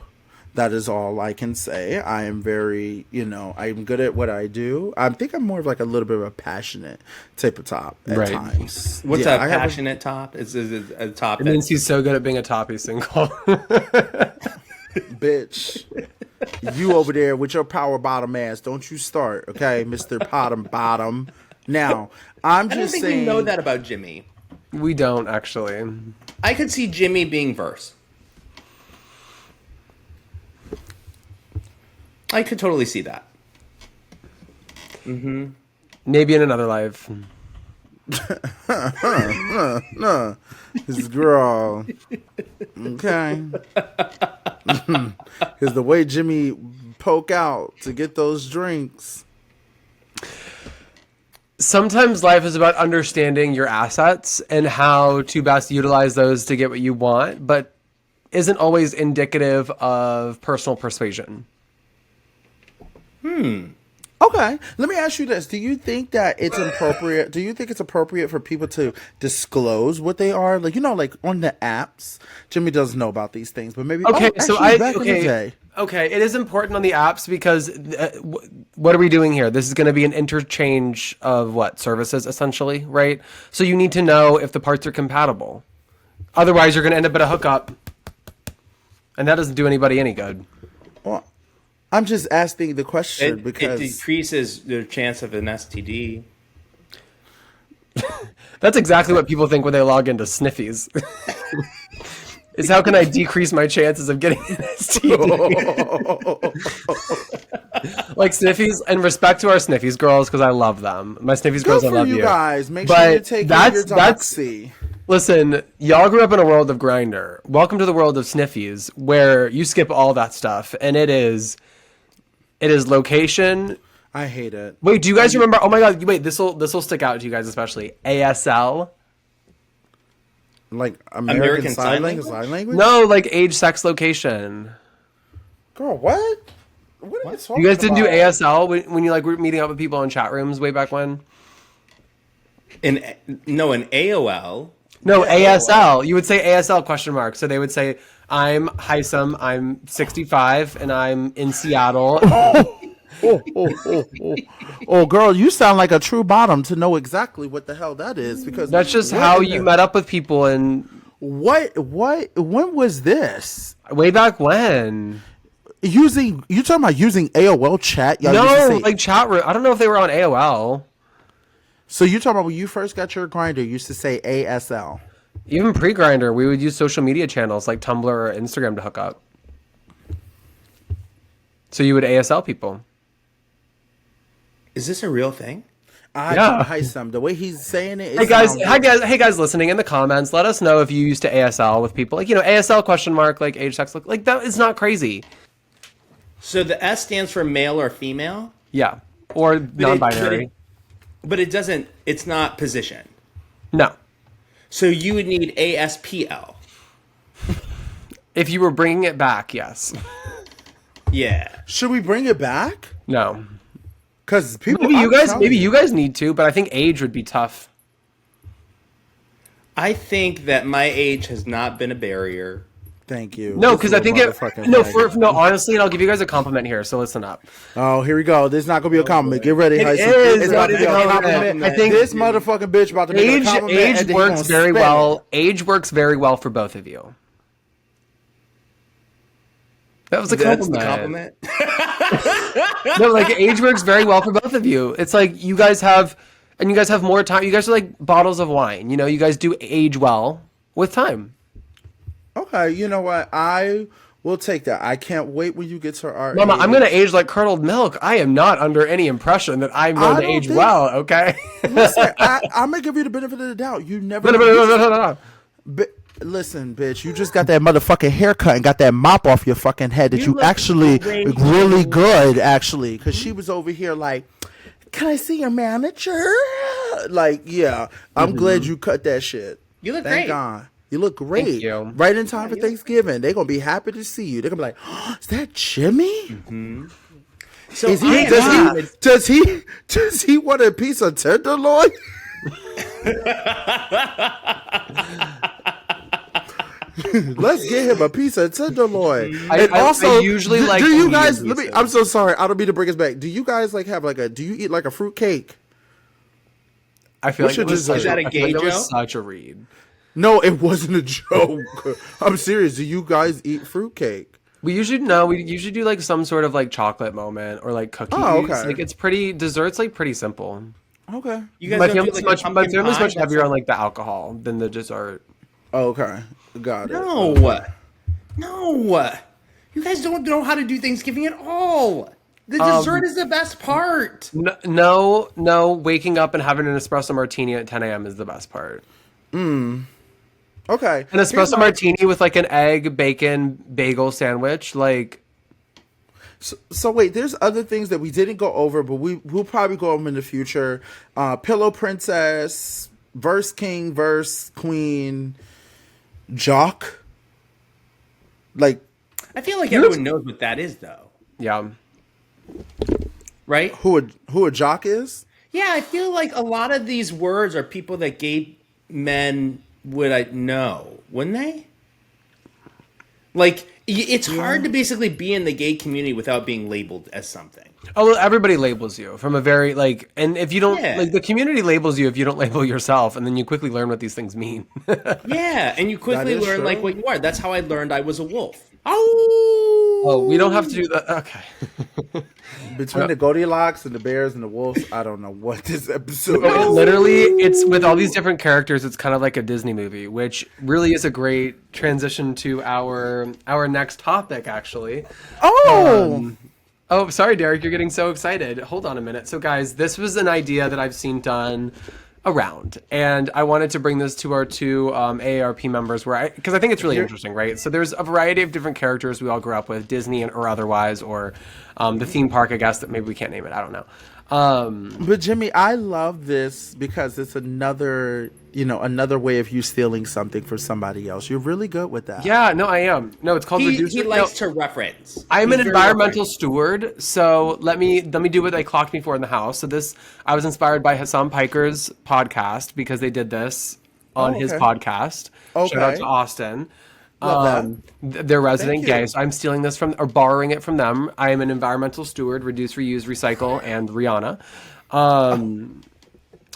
That is all I can say. I am very, you know, I'm good at what I do. I think I'm more of like a little bit of a passionate type of top at Right. times. What's Yeah, a I have passionate top? Is it a top It that means he's so good at being a top, he's single. bitch. You over there with your power bottom ass. Don't you start, okay, Mr. Bottom. Now, I'm I don't just think saying. we know that about Jimmy. We don't, actually. I could see Jimmy being verse. I could totally see that. Maybe in another life. This girl. Okay. Because the way Jimmy poke out to get those drinks. Sometimes life is about understanding your assets and how to best utilize those to get what you want, but isn't always indicative of personal persuasion. Okay, let me ask you this: do you think that it's appropriate? Do you think it's appropriate for people to disclose what they are? Like, you know, like on the apps. Jimmy doesn't know about these things, but maybe. Okay, oh, so actually, back in the day. Okay, it is important on the apps because what are we doing here? This is going to be an interchange of what services, essentially, right? So you need to know if the parts are compatible. Otherwise, you're going to end up at a hookup, and that doesn't do anybody any good. Well, I'm just asking the question It because decreases the chance of an STD. That's exactly what people think when they log into Sniffies. Is how can I decrease my chances of getting an STD? Like Sniffies, and respect to our Sniffies girls because I love them. My Sniffies girls, I good for love you you guys. Make But sure you take your that's- doxy. Listen, y'all grew up in a world of Grindr. Welcome to the world of Sniffies, where you skip all that stuff, and it is location. I hate it. Wait, do you guys remember? Oh my god, wait, this will stick out to you guys especially. ASL. Like American Sign Language? Language? No, like age, sex, location. Girl, what? What are you talking You guys didn't do about? ASL when you like were meeting up with people in chat rooms way back when? In AOL. No, ASL. You would say ASL question mark. So they would say, I'm Hisam, I'm 65, and I'm in Seattle. Oh, girl, you sound like a true bottom to know exactly what the hell that is because That's just what how in you the- met up with people and What? When was this? way back when. You talking about using AOL chat? Y'all used to No, say- like chat room. I don't know if they were on AOL. So you talking about when you first got your grinder? You used to say ASL. Even pre-Grinder, we would use social media channels like Tumblr or Instagram to hook up. So you would ASL people. Is this a real thing? Hisam, the way he's saying it. Hey guys, listening in the comments, let us know if you used to ASL with people like ASL question mark like age sex like that is not crazy. So the S stands for male or female. Yeah, or non-binary. But it doesn't. It's not position. No. So you would need ASPL. If you were bringing it back, yes. Yeah. Should we bring it back? No. Because people, maybe you guys need to, but I think age would be tough. I think that my age has not been a barrier. Thank you. No, because I think honestly, and I'll give you guys a compliment here. So listen up. Oh, here we go. This is not gonna be a compliment. Get ready, It Hisam. is. It's about to be a compliment. I think this motherfucking bitch about to be a compliment. Age works very well. Age works very well for both of you. That was a compliment. No, like age works very well for both of you. It's like you guys have more time. You guys are like bottles of wine. You guys do age well with time. Okay, you know what? I will take that. I can't wait when you get to our Mama, age. I'm going to age like curdled milk. I am not under any impression that I'm going to age well, okay? Listen, I'm going to give you the benefit of the doubt. You never... No. Listen, bitch, you just got that motherfucking haircut and got that mop off your fucking head that you actually really good, actually. Because she was over here like, can I see your manager? Like, yeah, I'm glad you cut that shit. You look Thank great. God. You look great. Thank you. Right in time for Thanksgiving. They're going to be happy to see you. They're going to be like, oh, is that Jimmy? Mm-hmm. So does he want a piece of tenderloin? Let's get him a piece of tenderloin. I usually like. Do you guys? I'm so sorry. I don't mean to bring us back. Do you guys like have like a? Do you eat like a fruit cake? I feel like it was is that a gay joke? Such a read. No, it wasn't a joke. I'm serious. Do you guys eat fruit cake? We usually do like some sort of like chocolate moment or like cookies. Oh, okay. Like it's pretty dessert's like pretty simple. Okay. You guys My don't do, family's like, my family's much heavier on like the alcohol than the dessert. Okay. Got it. No. You guys don't know how to do Thanksgiving at all. The dessert is the best part. No. Waking up and having an espresso martini at 10 a.m. is the best part. Okay. An espresso martini with like an egg, bacon, bagel sandwich. Like. So wait, there's other things that we didn't go over, but we'll probably go over in the future. Pillow Princess, Verse King, Verse Queen, Jock. Like, I feel like everyone knows what that is, though. Yeah. Right? Who a jock is? Yeah, I feel like a lot of these words are people that gay men would know, wouldn't they? Like, it's hard to basically be in the gay community without being labeled as something. Oh, well, everybody labels you from a very like, and if you don't like, the community labels you if you don't label yourself, and then you quickly learn what these things mean. Yeah, and you quickly learn like what you are. That's how I learned I was a wolf. Oh, we don't have to do that. Okay. Between the Goldilocks and the bears and the wolves, I don't know what this episode is. Literally, it's with all these different characters. It's kind of like a Disney movie, which really is a great transition to our next topic, actually. Oh, sorry, Derek, you're getting so excited. Hold on a minute. So, guys, this was an idea that I've seen done around, and I wanted to bring this to our two AARP members because I think it's really interesting, right? So there's a variety of different characters we all grew up with, Disney or otherwise, or the theme park, I guess, that maybe we can't name it. I don't know. But Jimmy, I love this because it's another way of you stealing something for somebody else. You're really good with that. Yeah, no, I am. No, it's called He likes to reference. I'm an environmental steward, so let me do what they clocked me for in the house. So I was inspired by Hisam Piker's podcast because they did this on his podcast. Okay. Shout out to Austin. Love They're resident gay, so I'm stealing this from or borrowing it from them. I am an environmental steward, reduce, reuse, recycle, and Rihanna.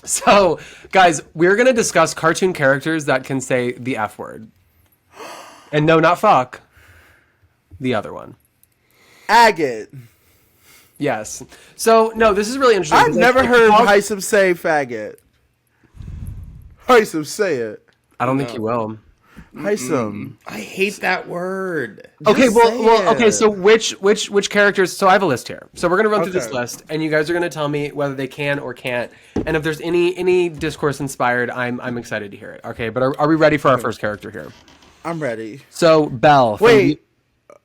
So, guys, we're going to discuss cartoon characters that can say the F word. And no, not fuck. The other one. Agate. Yes. So, no, this is really interesting. I've never heard Hisam say faggot. Hisam, say it. I don't think you will. Hisam. I hate that word. Okay, Just well, say okay. it. So which characters? So I have a list here. So we're gonna run through this Okay. list, and you guys are gonna tell me whether they can or can't. And if there's any discourse inspired, I'm excited to hear it. Okay, but are we ready for our first character here? I'm ready. So Belle. from Wait,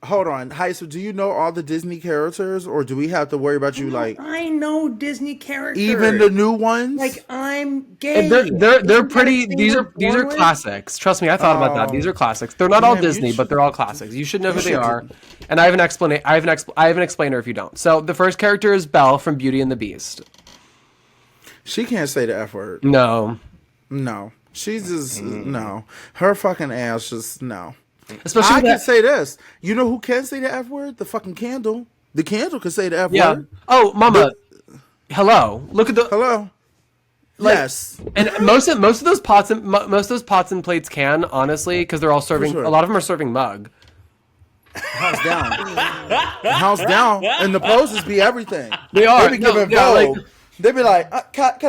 hold on. Hisam, do you know all the Disney characters, or do we have to worry about you like I know Disney characters. even the new ones? Like, I'm gay. And they're Isn't that pretty. a thing These we're are born with? classics. Trust me, I thought about that. These are classics. They're not all Damn, you Disney, but should- they're all classics. You should know who they should. are. And I have an explanation. I have an explainer if you don't. So the first character is Belle from Beauty and the Beast. She can't say the F word. No, No. She's just no. Her fucking ass just no. especially I with can that- say this. You know who can say the F word? The fucking candle. The candle can say the F Yeah. word. Oh, Mama. Hello. Look at the Hello. like- Yes. and most of those pots and most of those pots and plates can honestly because they're all serving. sure. A lot of them are serving mug. House down. House down. And the poses be everything. They are. They be No, giving yeah, Vogue. like- They be like, cat,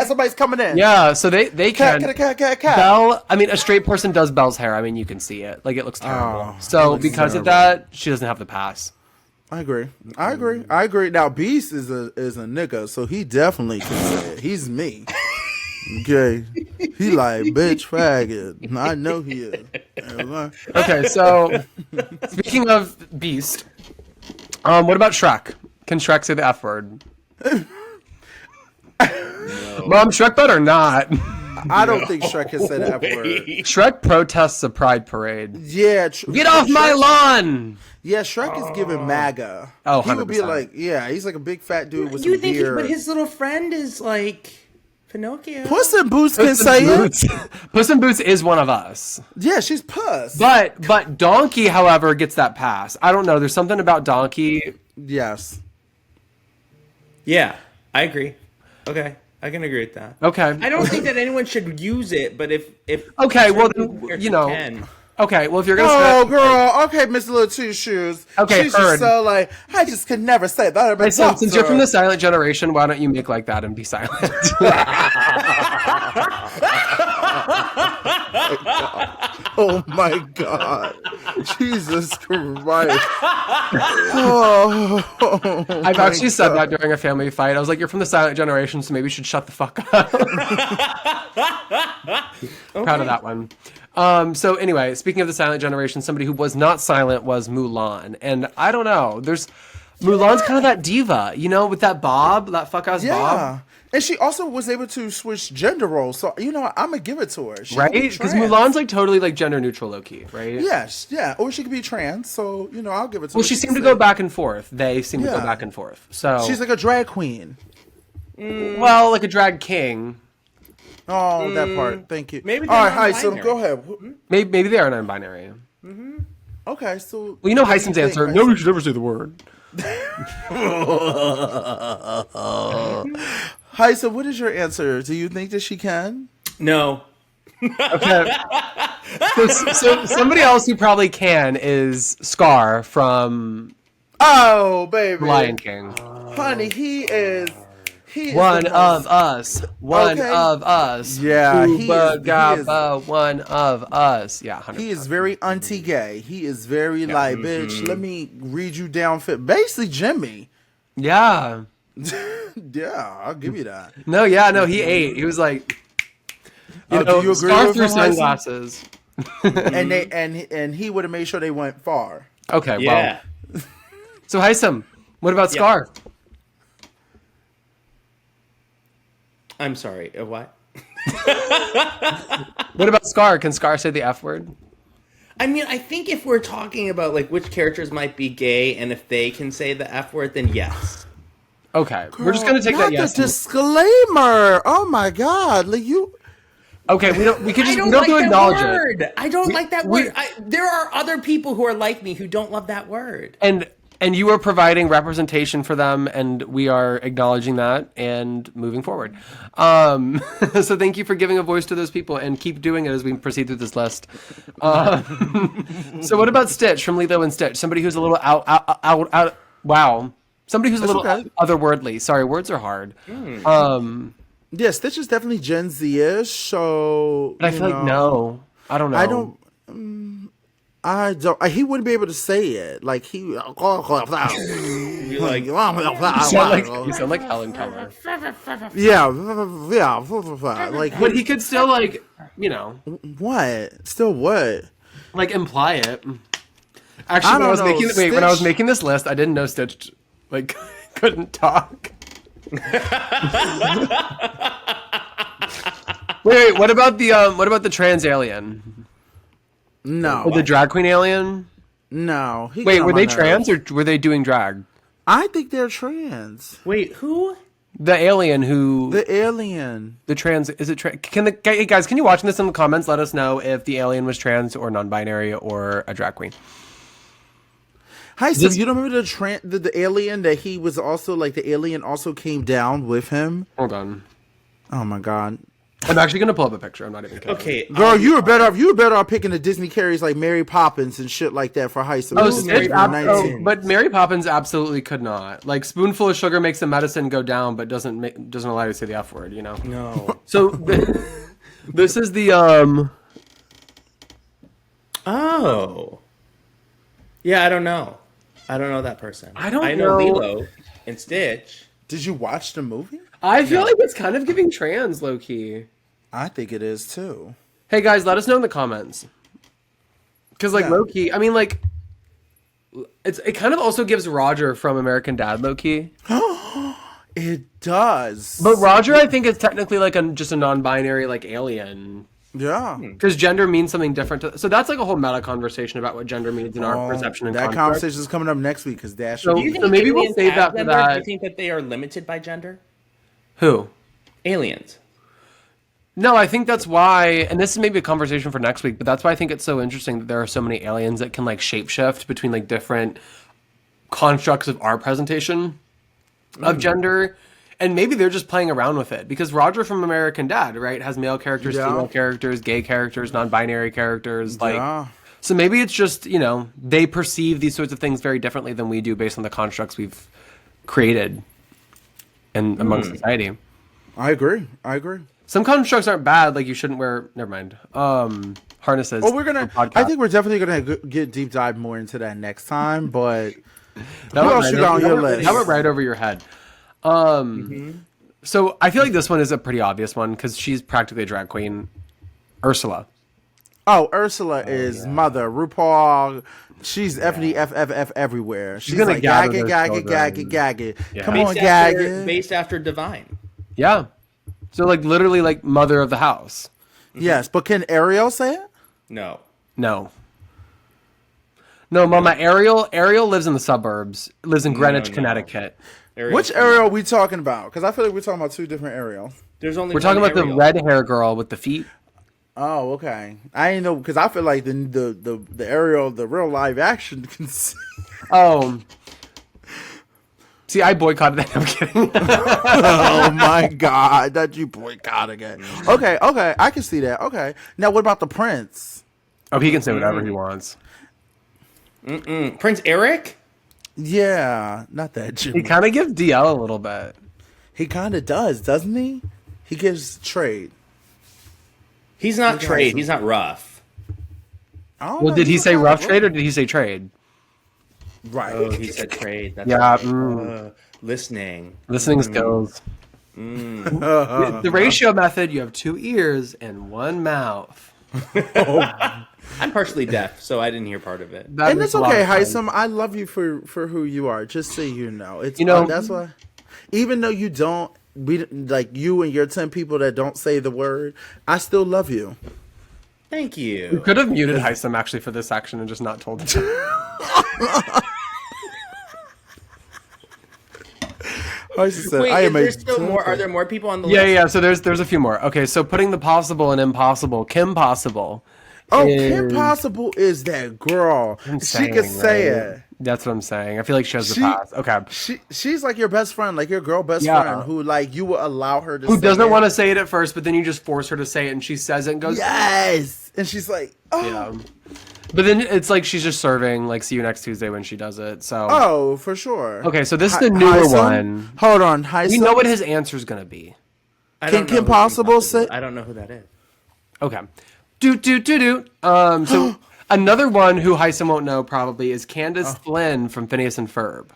somebody's coming in. Yeah, so they Cat, can. cat. Belle, I mean, a straight person does Belle's hair. I mean, you can see it. Like, it looks terrible. Oh, So, it looks because of terrible. that, she doesn't have to pass. I agree. Now Beast is a nigga, so he definitely can say it. He's me. Okay. He like bitch faggot. I know he is. Okay, so, speaking of Beast, what about Shrek? Can Shrek say the F word? Mom, Shrek better not. I don't think Shrek can say the F word. Shrek protests a pride parade. Yeah. Get off my lawn! Yeah, Shrek is giving MAGA. Oh, he would be 100%. like, yeah, he's like a big fat dude with You some think, beard. but his little friend is like Pinocchio. Puss in Boots can say it. Puss in Boots is one of us. Yeah, she's Puss. But Donkey, however, gets that pass. I don't know. There's something about Donkey. Yes. Yeah, I agree. Okay, I can agree with that. Okay. I don't think that anyone should use it, but if Okay, well, certain then, characters you know. can. Okay, well, if you're gonna Oh, say girl. Okay, Miss Little Two Shoes. Okay, she's heard. just so like, I just could never say that. Hey, since you're from the silent generation, why don't you make like that and be silent? Oh my God. Jesus Christ. Oh, I've actually said that during a family fight. I was like, "You're from the silent generation, so maybe you should shut the fuck up." Proud of that one. So anyway, speaking of the silent generation, somebody who was not silent was Mulan, and I don't know. Mulan's kind of that diva, you know, with that bob, that fuck ass yeah. bob, And she also was able to switch gender roles. So, you know what? I'm going to give it to her. She right? could be Because trans. Mulan's like totally like gender neutral, low key, right? Yes, yeah. Or she could be trans. So, you know, I'll give it to her. Well, she seemed to go back and forth. They seem to go Yeah. back and forth. So She's like a drag queen. well, like a drag king. Oh, that part. Thank you. Maybe All they're right, Hisam, non-binary. go ahead. Maybe they are non-binary. Okay, so. Well, you know what do Hisam's think, answer. Hisam? Nobody should ever say the word. Hisam, what is your answer? Do you think that she can? No. Okay. So somebody else who probably can is Scar from Oh, baby. Lion King. Honey, he is. He is One the of most- us. One Okay. of us. Yeah, he Ooba is- gabba, one of us. Yeah, 100%. He is very anti-gay. He is very like, bitch, let me read you down fit. Basically, Jimmy. Yeah. Yeah, I'll give you that. No, he ate. He was like, Do you agree Scar with through him, Hyson? sunglasses. And they and he would have made sure they went far. Okay, Yeah. well. So, Hisam, what about Scar? I'm sorry. What? What about Scar? Can Scar say the F word? I mean, I think if we're talking about like which characters might be gay and if they can say the F word, then yes. Okay, we're just gonna take that Not yes. the disclaimer. Oh my God, like you. Okay, we don't I have don't to like that acknowledge it. word. I don't like that we- word. There are other people who are like me who don't love that word. And you are providing representation for them, and we are acknowledging that and moving forward. So thank you for giving a voice to those people, and keep doing it as we proceed through this list. So what about Stitch from Lilo and Stitch? Somebody who's a little out. Wow. Somebody who's a little okay. otherworldly. Sorry, words are hard. Yeah, Stitch is definitely Gen Z-ish. So, But I feel like no. I don't know. I don't. He wouldn't be able to say it. Like he. You're like, You sound like Helen Keller. Yeah. Like But he could still, like, what? Still what? like imply it. Actually, I don't know. when I was Stitch- making this list, I didn't know Stitch like couldn't talk. Wait, what about the trans alien? No. Or the drag queen alien? No. He Wait, got on were my they nerves. trans or were they doing drag? I think they're trans. wait, who? The alien who The alien. the trans is it trans? Hey guys, can you watch this in the comments? Let us know if the alien was trans or non-binary or a drag queen. Hi, so you don't remember the alien that he was also like the alien also came down with him? Hold on, Oh my god. I'm actually gonna pull up a picture. I'm not even kidding. Okay, Girl, you were better off. You were better off picking the Disney characters like Mary Poppins and shit like that for high school. Oh, This is Stitch, from 19. but Mary Poppins absolutely could not. Like, spoonful of sugar makes the medicine go down, but doesn't allow you to say the F word. no. So this is the Oh. Yeah, I don't know. I don't know that person. I don't I know know. Lilo and Stitch. Did you watch the movie? I feel like it's kind of giving trans low key. I think it is too. Hey guys, let us know in the comments. Because like Yeah. low key, I mean like, it kind of also gives Roger from American Dad low key. It does. But Roger, I think, is technically like just a non-binary like alien. yeah. Because gender means something different. So that's like a whole meta conversation about what gender means in our perception and That construct. conversation is coming up next week because Dash. So- will be so maybe we'll aliens save have that for gender? that. Do you think that they are limited by gender? Who? Aliens. No, I think that's why, and this is maybe a conversation for next week, but that's why I think it's so interesting that there are so many aliens that can like shapeshift between like different constructs of our presentation of gender. And maybe they're just playing around with it because Roger from American Dad, right, has male characters, Yeah. female characters, gay characters, non-binary characters. Like, Yeah. so maybe it's just, they perceive these sorts of things very differently than we do based on the constructs we've created and amongst society. I agree. Some constructs aren't bad, like you shouldn't wear. Never mind. Harnesses. Well, we're gonna. for I podcasts. think we're definitely gonna get deep dive more into that next time. But That who went else you got on your list? That went right over your head. So I feel like this one is a pretty obvious one because she's practically a drag queen. Ursula. Oh, Ursula is mother. RuPaul. She's FDFFF everywhere. She's gonna like gather gagging, those gagging, children. gagging. Yeah. Come on, gagging. Based after Divine. Yeah. So like literally like mother of the house. Yes, but can Ariel say it? No. No. No, Mama. Ariel lives in the suburbs. Lives in Greenwich, no. Connecticut. Ariel's Which Ariel are we talking about? Because I feel like we're talking about two different Ariels. There's only We're talking one about the Ariel. red hair girl with the feet. Oh, okay. I ain't know because I feel like the Ariel, the real live action can see. Oh. See, I boycotted that. I'm kidding. Oh my god, that you boycotting it. Okay, I can see that. Okay. Now what about the Prince? Oh, he can say whatever he wants. Prince Eric? Yeah, not that He Jimmy. kind of gives DL a little bit. He kind of does, doesn't he? He gives trade. He's not trade. He's not rough. I don't Well, know, did he was say kinda rough trade or did he say trade? Right. Oh, he said trade. That's Yeah, right. Listening. Listening skills. The ratio method, you have 2 ears and 1 mouth. I'm partially deaf, so I didn't hear part of it. That And makes it's a lot okay, of sense. Hisam. I love you for who you are. Just so you know, it's that's why. Even though you don't, we like you and your 10 people that don't say the word, I still love you. Thank You you. could have muted Hisam actually for this section and just not told him. Hisam said, Wait, I is am there a still more? Are there more people on the Yeah, list? yeah. So there's a few more. Okay, so putting the possible and impossible. Kim Possible. Oh, is Kim Possible is that girl. She insane, can say right? it. That's what I'm saying. I feel like she has the She- pass. Okay. She's like your best friend, like your girl best Yeah. friend, who like you will allow her to. Who say doesn't it. want to say it at first, but then you just force her to say it, and she says it and goes, Yes, and she's like, oh, yeah. But then it's like she's just serving, like, see you next Tuesday when she does it. So oh, for sure. okay, so this is the newer Hisam? one. Hold on, Hisam. We know what his answer is gonna be. I Can don't know Kim who Possible say- I don't know who that is. Okay. So another one who Hisam won't know probably is Candace Flynn from Phineas and Ferb.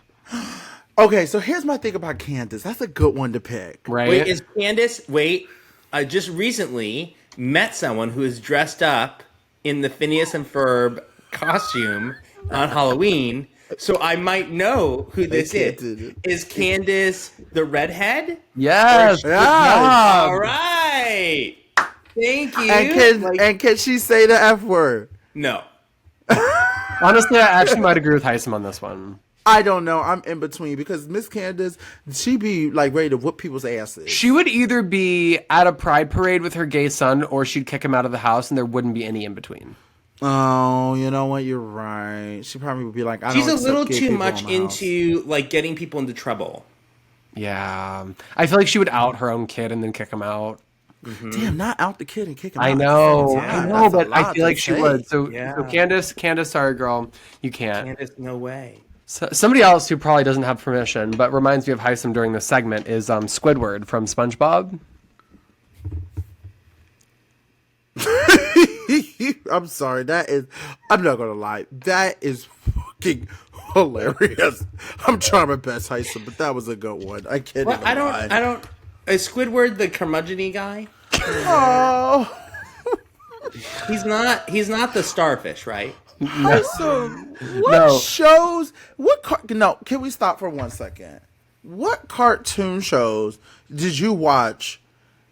Okay, so here's my thing about Candace. That's a good one to pick. Right? Wait, is Candace? Wait, I just recently met someone who is dressed up in the Phineas and Ferb costume on Halloween, so I might know who this is. Is Candace the redhead? Yes. Yes. All right. Thank you. And can she say the F word? No. Honestly, I actually might agree with Hisam on this one. I don't know. I'm in between because Miss Candace, she be like ready to whoop people's asses. She would either be at a pride parade with her gay son, or she'd kick him out of the house, and there wouldn't be any in between. Oh, you know what? You're right. She probably would be like, I don't She's a accept little gay too people much in my house. into like getting people into trouble. Yeah. I feel like she would out her own kid and then kick him out. Damn, not out the kid and kick him out. I know, That's a but I lot feel to like she say. would. So, Yeah. so Candace, sorry, girl, you can't. Candace, no way. So, somebody else who probably doesn't have permission, but reminds me of Hisam during this segment is Squidward from SpongeBob. I'm sorry. I'm not going to lie. That is fucking hilarious. I'm trying my best, Hisam, but that was a good one. I can't Well, even I lie. don't. Is Squidward the curmudgeon guy? Oh, He's not. He's not the starfish, right? Hisam, what No. shows? No, can we stop for 1 second? What cartoon shows did you watch,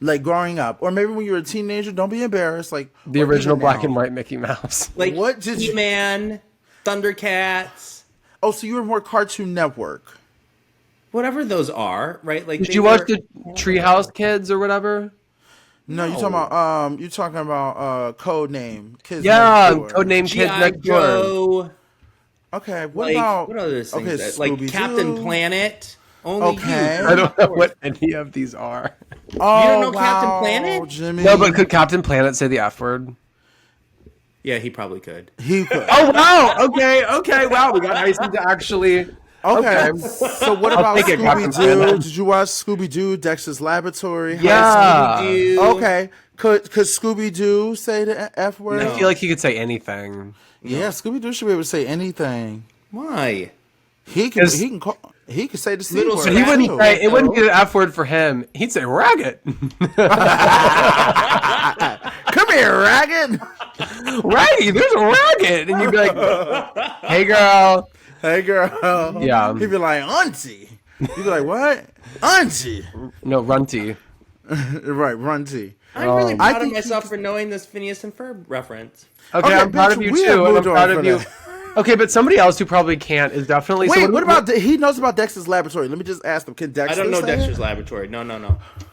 like growing up, or maybe when you were a teenager? Don't be embarrassed. Like The or original even black now. and white Mickey Mouse. Like What did you- He-Man, Thundercats, Oh, so you were more Cartoon Network. whatever those are, right? Like Did they you watch were- the Treehouse Kids or whatever? No, you're talking about Code Name. Kids Yeah, Next Door. Codename Kids G.I. Next Door. Joe. Okay, what Like about what other things? Okay, Like Scooby-Doo. Captain Planet. Only Okay. you. I don't know what any of these are. Oh, You don't know Captain wow, Planet? Jimmy. No, but could Captain Planet say the F word? Yeah, he probably could. he could. Oh wow! Okay, wow. We got Hisam to actually. Okay. Okay. So what about take it, Captain Scooby Doo? Planet. Did you watch Scooby Doo, Dexter's Laboratory? Yeah. Scooby-Doo. Okay. Could Scooby Doo say the F word? No. I feel like he could say anything. Yeah, Scooby Doo should be able to say anything. Why? He can. Because- He can call. He could say the C Little word. But he wouldn't Scrappy. say it. Wouldn't be the F word for him. He'd say ragged. Come here, Ragged. Raggy, there's a ragged, and you'd be like, "Hey, girl." Hey, girl. Yeah. He'd be like, Auntie. You'd be like, what? Auntie. No, runty. Right, Runty. I'm really I proud of think myself for knowing this Phineas and Ferb reference. Okay, Okay, I'm proud bitch, of you we have too, and I'm moved on proud for of you. that. Okay, but somebody else who probably can't is definitely. Wait, so what about he knows about Dexter's Laboratory? Let me just ask him. Can Dexter? I don't know say it? Dexter's Laboratory. No.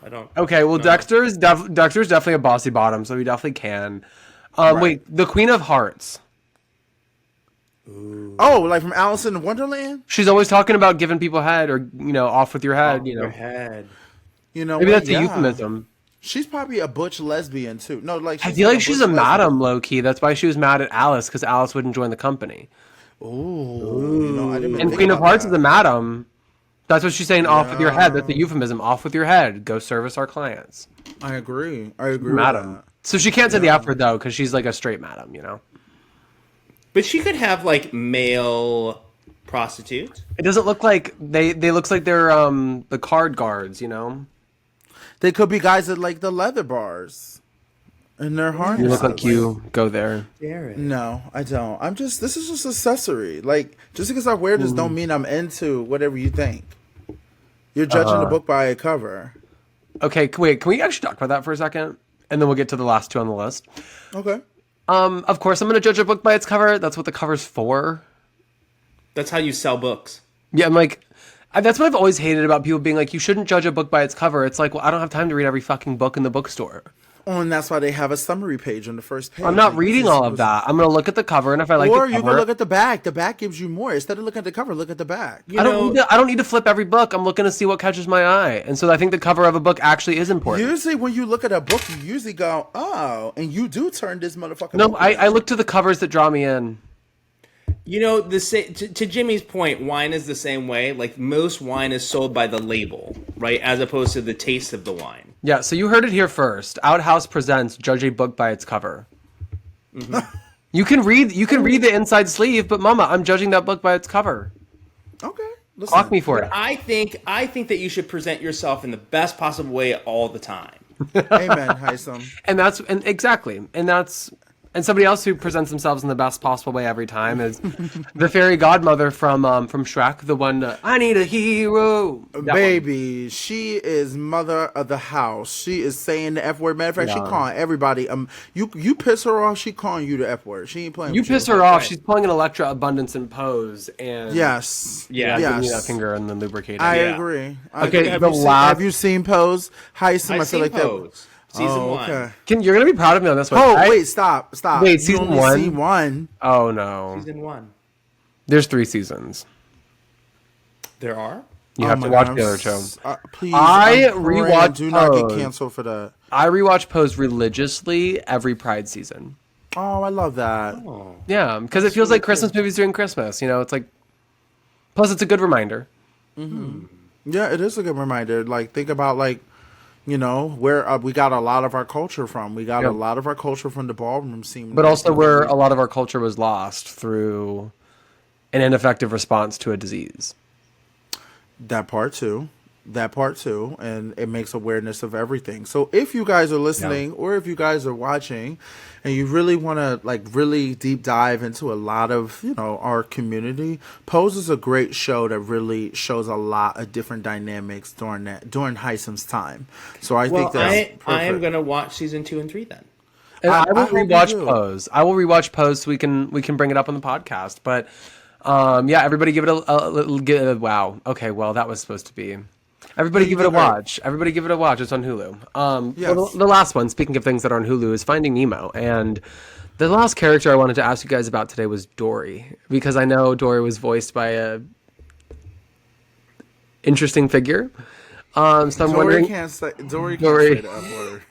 I don't. Okay, well, No. Dexter's definitely a bossy bottom, so he definitely can. Wait, the Queen of Hearts. Oh, like from Alice in Wonderland? She's always talking about giving people head or off with your head. Your head. You know, Maybe what? that's a euphemism. She's probably a butch lesbian too. No, like I feel like she's a butch madam, low key. That's why she was mad at Alice because Alice wouldn't join the company. Ooh, you know, I didn't even And think Queen of about Hearts that. is a madam. That's what she's saying. Off with your head. That's a euphemism. Off with your head. Go service our clients. I agree. With Madam. that. So she can't say the F word though because she's like a straight madam. But she could have like male prostitutes. It doesn't look like they looks like they're the card guards. They could be guys at like the leather bars, in their harnesses. You look like you go there. Jared. No, I don't. This is just accessory. Like, just because I wear this don't mean I'm into whatever you think. You're judging the book by a cover. Okay, wait. Can we actually talk about that for a second, and then we'll get to the last two on the list. Okay. Of course, I'm going to judge a book by its cover. That's what the cover's for. That's how you sell books. Yeah, I'm like, that's what I've always hated about people being like, you shouldn't judge a book by its cover. It's like, well, I don't have time to read every fucking book in the bookstore. Oh, and that's why they have a summary page on the first page. I'm not reading all of that. I'm going to look at the cover, and if I like Or the you cover, can look at the back. The back gives you more. Instead of looking at the cover, look at the back. You I know, don't need to flip every book. I'm looking to see what catches my eye, and so I think the cover of a book actually is important. Usually, when you look at a book, you usually go, "Oh," and you do turn this motherfucker. No, I look to the covers that draw me in. to Jimmy's point, wine is the same way. Like most wine is sold by the label, right, as opposed to the taste of the wine. Yeah, so you heard it here first. Outhouse presents Judge a Book by its cover. You can read the inside sleeve, but Mama, I'm judging that book by its cover. Okay. Listen. Clock me for it. I think that you should present yourself in the best possible way all the time. Amen, Hisam. And somebody else who presents themselves in the best possible way every time is the fairy godmother from Shrek, the one I need a hero. Baby, she is mother of the house. She is saying the F word. Matter of fact, she calling everybody. You piss her off, she calling you the F word. She ain't playing. You with piss her off. She's pulling an Electra Abundance and Pose, and yes, giving you that finger and then lubricating. I agree. Okay, have you seen Pose? Hisam, I feel like Pose. Season 1. Okay. You're gonna be proud of me on this one. Wait, stop. Wait, you season only 1. See one. Oh no. Season 1. There's 3 seasons. There are. You have to watch the other show. Please, I rewatch. Do not get canceled for that. I rewatch Pose religiously every Pride season. Oh, I love that. Oh. Yeah, because it feels like Christmas movies during Christmas. You know, it's like. Plus, it's a good reminder. Mm-hmm. Yeah, it is a good reminder. Like, think about where we got a lot of our culture from. We got a lot of our culture from the ballroom scene. But also where a lot of our culture was lost through an ineffective response to a disease. That part too. And it makes awareness of everything. So if you guys are listening or if you guys are watching and you really want to really deep dive into a lot of, our community, Pose is a great show that really shows a lot of different dynamics during Hisam's time. So I think that's perfect. I am going to watch season 2 and 3 then. And I will rewatch Pose. I will rewatch Pose so we can bring it up on the podcast. But everybody give it a wow. Okay, well that was supposed to be. Everybody give it a watch. Everybody give it a watch. It's on Hulu. Yes. Well, the last one, speaking of things that are on Hulu, is Finding Nemo. And the last character I wanted to ask you guys about today was Dory. Because I know Dory was voiced by a interesting figure. So I'm wondering... Dory can't say the F word.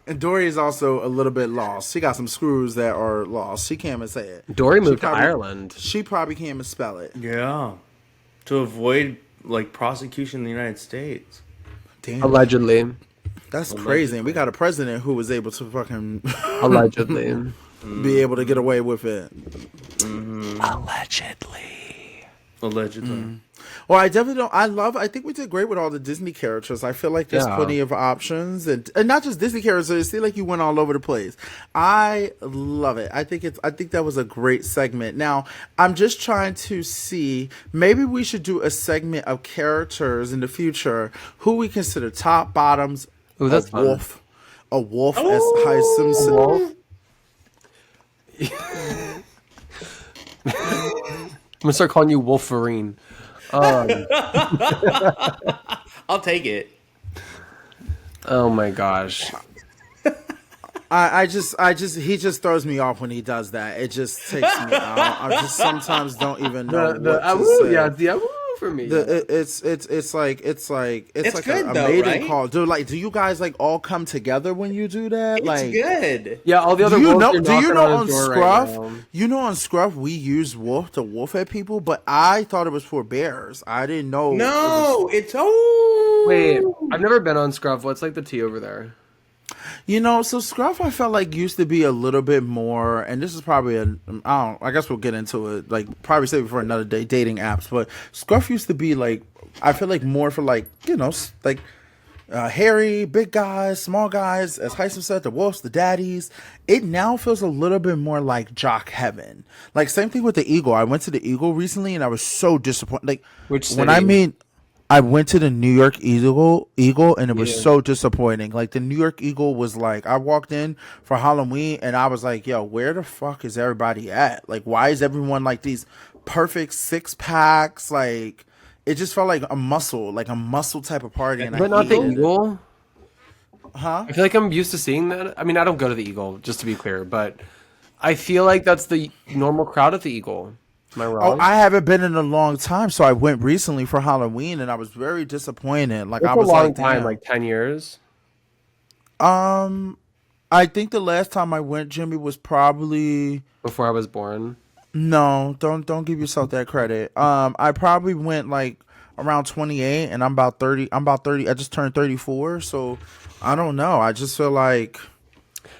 And Dory is also a little bit lost. She got some screws that are lost. She can't even say it. Dory moved to Ireland. She probably can't even spell it. Yeah. To avoid... prosecution in the United States. Damn. Allegedly. That's crazy. And we got a president who was able to fucking allegedly be able to get away with it. Mm-hmm. Allegedly. Mm-hmm. Well, I definitely don't. I think we did great with all the Disney characters. I feel like there's plenty of options, and not just Disney characters. It seems like you went all over the place. I love it. I think that was a great segment. Now, I'm just trying to see. Maybe we should do a segment of characters in the future who we consider top, bottoms. Ooh, that's a wolf, as Hisam said. Wolf. I'm gonna start calling you Wolverine. I'll take it. Oh my gosh. He just throws me off when he does that. It just takes me out. I just sometimes don't even know what to say. Yeah, the awoo for me. It's like good a though, mating right? call. Do you guys all come together when you do that? It's good. Yeah, all the other do you wolves know on Scruff? Right, on Scruff we use wolf to wolf at people, but I thought it was for bears. I didn't know. No, it's Wait, I've never been on Scruff. What's the tea over there? So Scruff I felt like used to be a little bit more, and this is probably I guess we'll get into it, probably save it for another day, dating apps, but Scruff used to be I feel like more for hairy, big guys, small guys, as Hisam said, the wolves, the daddies. It now feels a little bit more like jock heaven. Same thing with the Eagle. I went to the Eagle recently and I was so disappointed. Which city? I went to the New York Eagle, and it was so disappointing. The New York Eagle was I walked in for Halloween, and I was like, yo, where the fuck is everybody at? Why is everyone these perfect 6-packs? It just felt like a muscle type of party. And but not the Eagle? Huh? I feel like I'm used to seeing that. I mean, I don't go to the Eagle, just to be clear, but I feel like that's the normal crowd at the Eagle. Am I wrong? Oh, I haven't been in a long time, so I went recently for Halloween, and I was very disappointed. I was a long time, 10 years. I think the last time I went, Jimmy, was probably before I was born. No, don't give yourself that credit. I probably went around 28, and I'm about 30. I just turned 34, so I don't know. I just feel like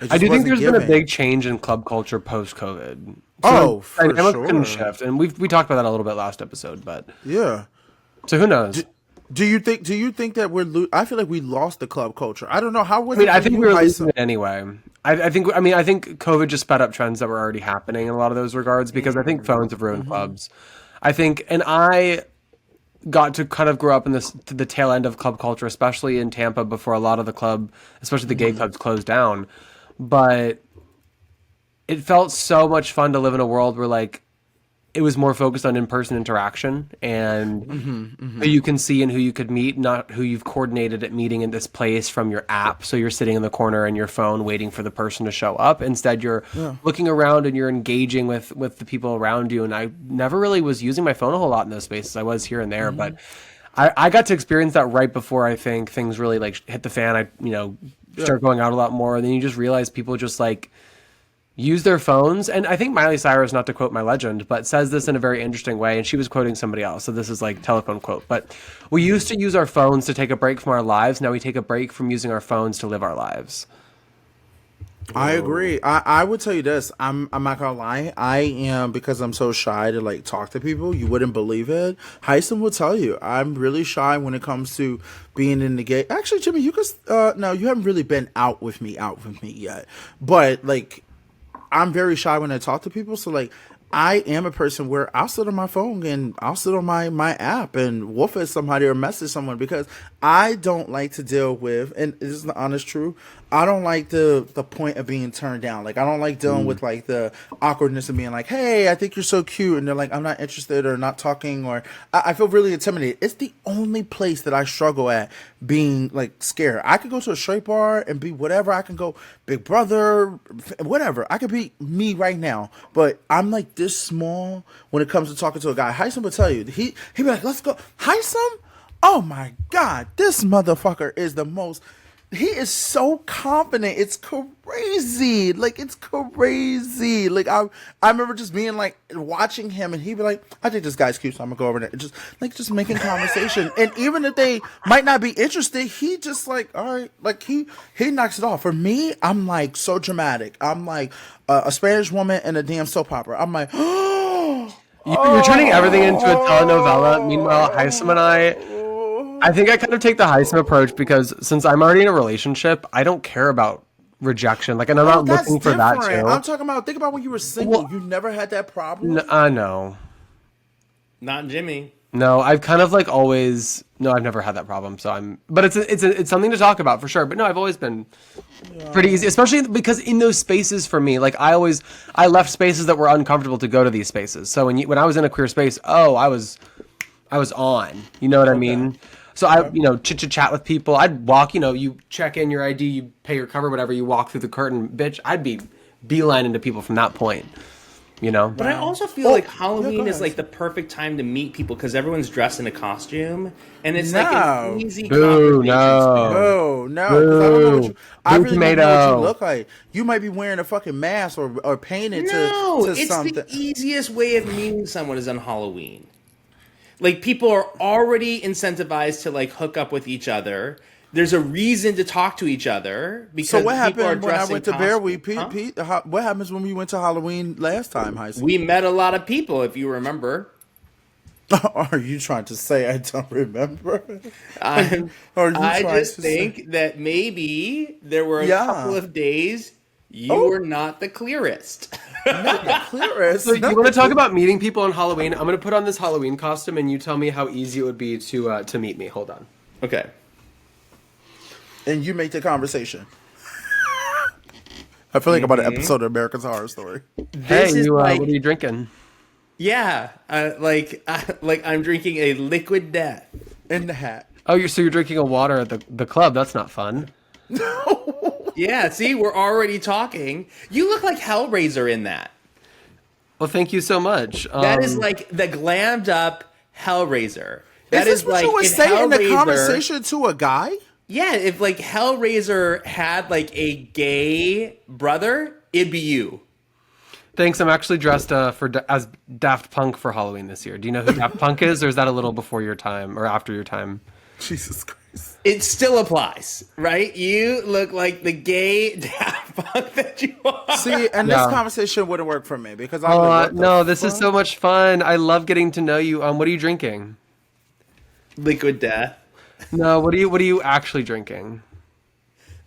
It I just do think wasn't there's been a giving. big change in club culture post-COVID. Oh, for dynamics can sure. shift, and we talked about that a little bit last episode. But Yeah. so who knows? Do you think? Do you think that I feel like we lost the club culture. I don't know. How was I mean, it I for think you, we were Hisam? losing it anyway. I think COVID just sped up trends that were already happening in a lot of those regards because I think phones have ruined clubs. I think, and I got to kind of grow up in the tail end of club culture, especially in Tampa before a lot of the club, especially the gay clubs, closed down. But it felt so much fun to live in a world where like it was more focused on in-person interaction and who you can see and who you could meet, not who you've coordinated at meeting in this place from your app. So you're sitting in the corner in your phone waiting for the person to show up. Instead, you're looking around and you're engaging with the people around you. And I never really was using my phone a whole lot in those spaces. I was here and there, but I got to experience that right before I think things really like hit the fan. I start going out a lot more, and then you just realize people just like use their phones. And I think Miley Cyrus, not to quote my legend, but says this in a very interesting way. And she was quoting somebody else. So this is like telephone quote. But we used to use our phones to take a break from our lives. Now we take a break from using our phones to live our lives. I agree. I would tell you this. I'm not gonna lie. I am, because I'm so shy to like talk to people. You wouldn't believe it. Hyson will tell you I'm really shy when it comes to being in the gay. Actually, Jimmy, you could. No, you haven't really been out with me yet. But like, I'm very shy when I talk to people. So like, I am a person where I'll sit on my phone and I'll sit on my app and woof at somebody or message someone, because I don't like to deal with, and this is the honest truth, I don't like the point of being turned down. Like, I don't like dealing with like the awkwardness of being like, hey, I think you're so cute, and they're like, I'm not interested or not talking, or I feel really intimidated. It's the only place that I struggle at being like scared. I could go to a straight bar and be whatever. I can go Big Brother, whatever. I could be me right now, but I'm like this small when it comes to talking to a guy. Hisam will tell you, he'd be like, let's go. Hisam? Oh my God, this motherfucker is the most. He is so confident. It's crazy. Like, it's crazy. Like, I remember just being like watching him, and he'd be like, I think this guy's cute, so I'm gonna go over there and just making conversation. And even if they might not be interested, he just like, all right, like he knocks it off. For me, I'm like so dramatic. I'm like a Spanish woman in a damn soap opera. I'm like, You're turning everything into a telenovela. Meanwhile, Hisam and I think I kind of take the Hisam approach because since I'm already in a relationship, I don't care about rejection. Like, and I'm not that's looking for that different. too. I'm talking about, think about when you were single. You never had that problem? No. Not Jimmy. No, I've kind of like always. No, I've never had that problem. So but it's something to talk about for sure. But no, I've always been pretty easy, especially because in those spaces for me, like I left spaces that were uncomfortable to go to these spaces. So when I was in a queer space, I was on. You know what I mean? So I, chat with people. I'd walk. You check in your ID, you pay your cover, whatever. You walk through the curtain, bitch. I'd be beelining to people from that point. But I also feel like Halloween go is ahead. like the perfect time to meet people because everyone's dressed in a costume, and it's No. like an easy Boo, conversation no. No, 'cause I don't know what you. I Blue really don't know what tomato. you look like. You might be wearing a fucking mask or painted No, to it's something. the easiest way of meeting someone is on Halloween. Like, people are already incentivized to like hook up with each other. There's a reason to talk to each other because So what people are happened when I dressing went to costumes. Bearweed? Pete, what happens when we went to Halloween last time, Heisman? We met a lot of people, if you remember. Are you trying to say I don't remember? I Are you trying just to say- think that maybe there were a Yeah. couple of days you were not the clearest. Not the clearest. So you want to talk about meeting people on Halloween? I'm going to put on this Halloween costume, and you tell me how easy it would be to meet me. Hold on. Okay. And you make the conversation. I feel like I'm on an episode of America's Horror Story. This is like, what are you drinking? yeah, like I'm drinking a liquid death. In the hat. Oh, you're drinking a water at the club. That's not fun. Yeah, see, we're already talking. You look like Hellraiser in that. Well, thank you so much. That is like the glammed up Hellraiser. That Is this what you would if say in the Hellraiser- conversation to a guy? Yeah, if like Hellraiser had like a gay brother, it'd be you. Thanks. I'm actually dressed as Daft Punk for Halloween this year. Do you know who Daft Punk is, or is that a little before your time or after your time? Jesus Christ. It still applies, right? You look like the gay Daft Punk that you are. See, and this Yeah. conversation wouldn't work for me because I'm like, what the No, this is fuck? so much fun. I love getting to know you. What are you drinking? Liquid death. No, what are you actually drinking?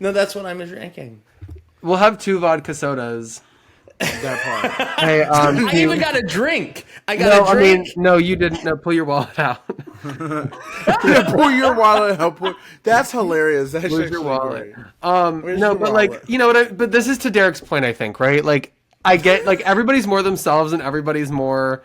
No, that's what I'm drinking. We'll have 2 vodka sodas. that part. Hey, I can you- even got a drink. I got a drink. no, you didn't. No, pull your wallet out. Pull your wallet out. That's hilarious. That's Where's actually your wallet? great. Where's No, your but wallet? like, you know what? But this is to Derek's point, I think, right? Like, I get like everybody's more themselves and everybody's more,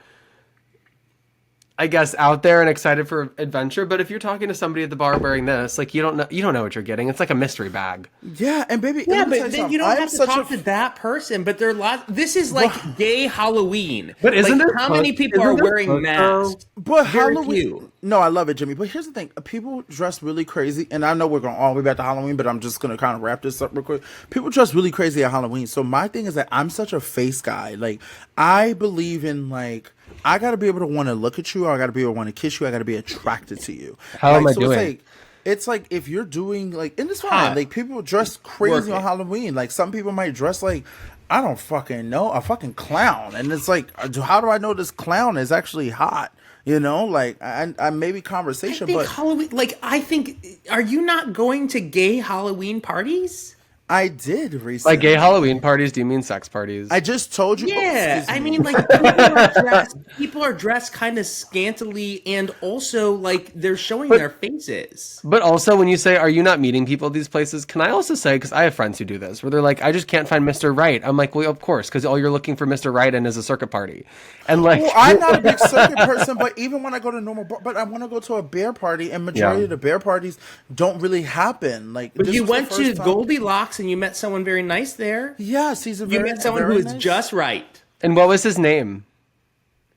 I guess, out there and excited for adventure. But if you're talking to somebody at the bar wearing this, like, you don't know what you're getting. It's like a mystery bag. Yeah, and baby, Yeah, let me tell but then something. you don't I'm have to such talk a to that person. But there are lots. This is like gay Halloween. But isn't like, it how fun- many people isn't are it wearing fun, masks? But Very Halloween. few. No, I love it, Jimmy. But here's the thing: people dress really crazy, and I know we're going all the way back to Halloween, but I'm just gonna kind of wrap this up real quick. People dress really crazy at Halloween. So my thing is that I'm such a face guy. Like I believe in like I gotta be able to want to look at you, or I gotta be able to want to kiss you. I gotta be attracted to you. How am I so doing? It's like if you're doing like, and it's fine. Hot. Like people dress crazy Work on it. Halloween. Like some people might dress like I don't fucking know, a fucking clown, and it's like, how do I know this clown is actually hot? You know, like I maybe I conversation, think but Halloween. Like I think, are you not going to gay Halloween parties? I did recently. Like gay Halloween parties? Do you mean sex parties? I just told you. Yeah, excuse I me. mean, like people are dressed kind of scantily, and also like they're showing their faces. But also, when you say, "Are you not meeting people at these places?" Can I also say, because I have friends who do this, where they're like, "I just can't find Mr. Right." I'm like, "Well, of course, because all you're looking for Mr. Right in is a circuit party," and like, Well, I'm not a big circuit person, but even when I go to normal bar, but I want to go to a bear party, and majority Yeah. of the bear parties don't really happen. Like, But this you was the went to first time- Goldilocks and you met someone very nice there. Yes, he's a You very, met someone very who is nice- just right. and what was his name?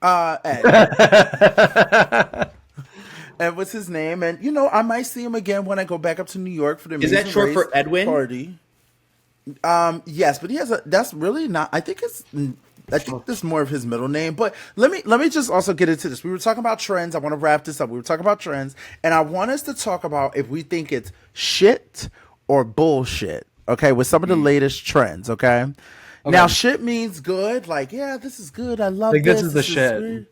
Ed. And what's his name? And you know, I might see him again when I go back up to New York for the Is that Amazing short Race for Edwin? party. Yes, but he has a. That's really not. I think it's. I think this is more of his middle name. But let me just also get into this. We were talking about trends. I want to wrap this up. We were talking about trends, and I want us to talk about if we think it's shit or bullshit. Okay, with some of the latest trends. Okay. Now shit means good. Like, yeah, this is good. I love Like, this. this is the shit. sweet.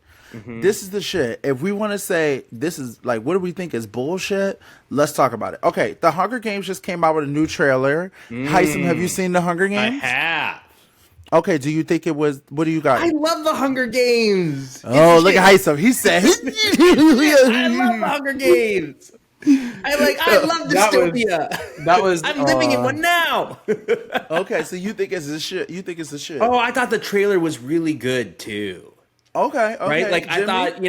This is the shit. If we want to say this is like, what do we think is bullshit? Let's talk about it. Okay, The Hunger Games just came out with a new trailer. Hisam, have you seen The Hunger I Games? have. Okay, do you think it was? What do you got? I love the Hunger Games. Oh, look at Hisam. He said, I love the Hunger Games. I love That was- dystopia. That was. I'm living in one now. Okay, so you think it's the shit? You think it's the shit? Oh, I thought the trailer was really good too. Okay, Right? Like I Jimmy? thought,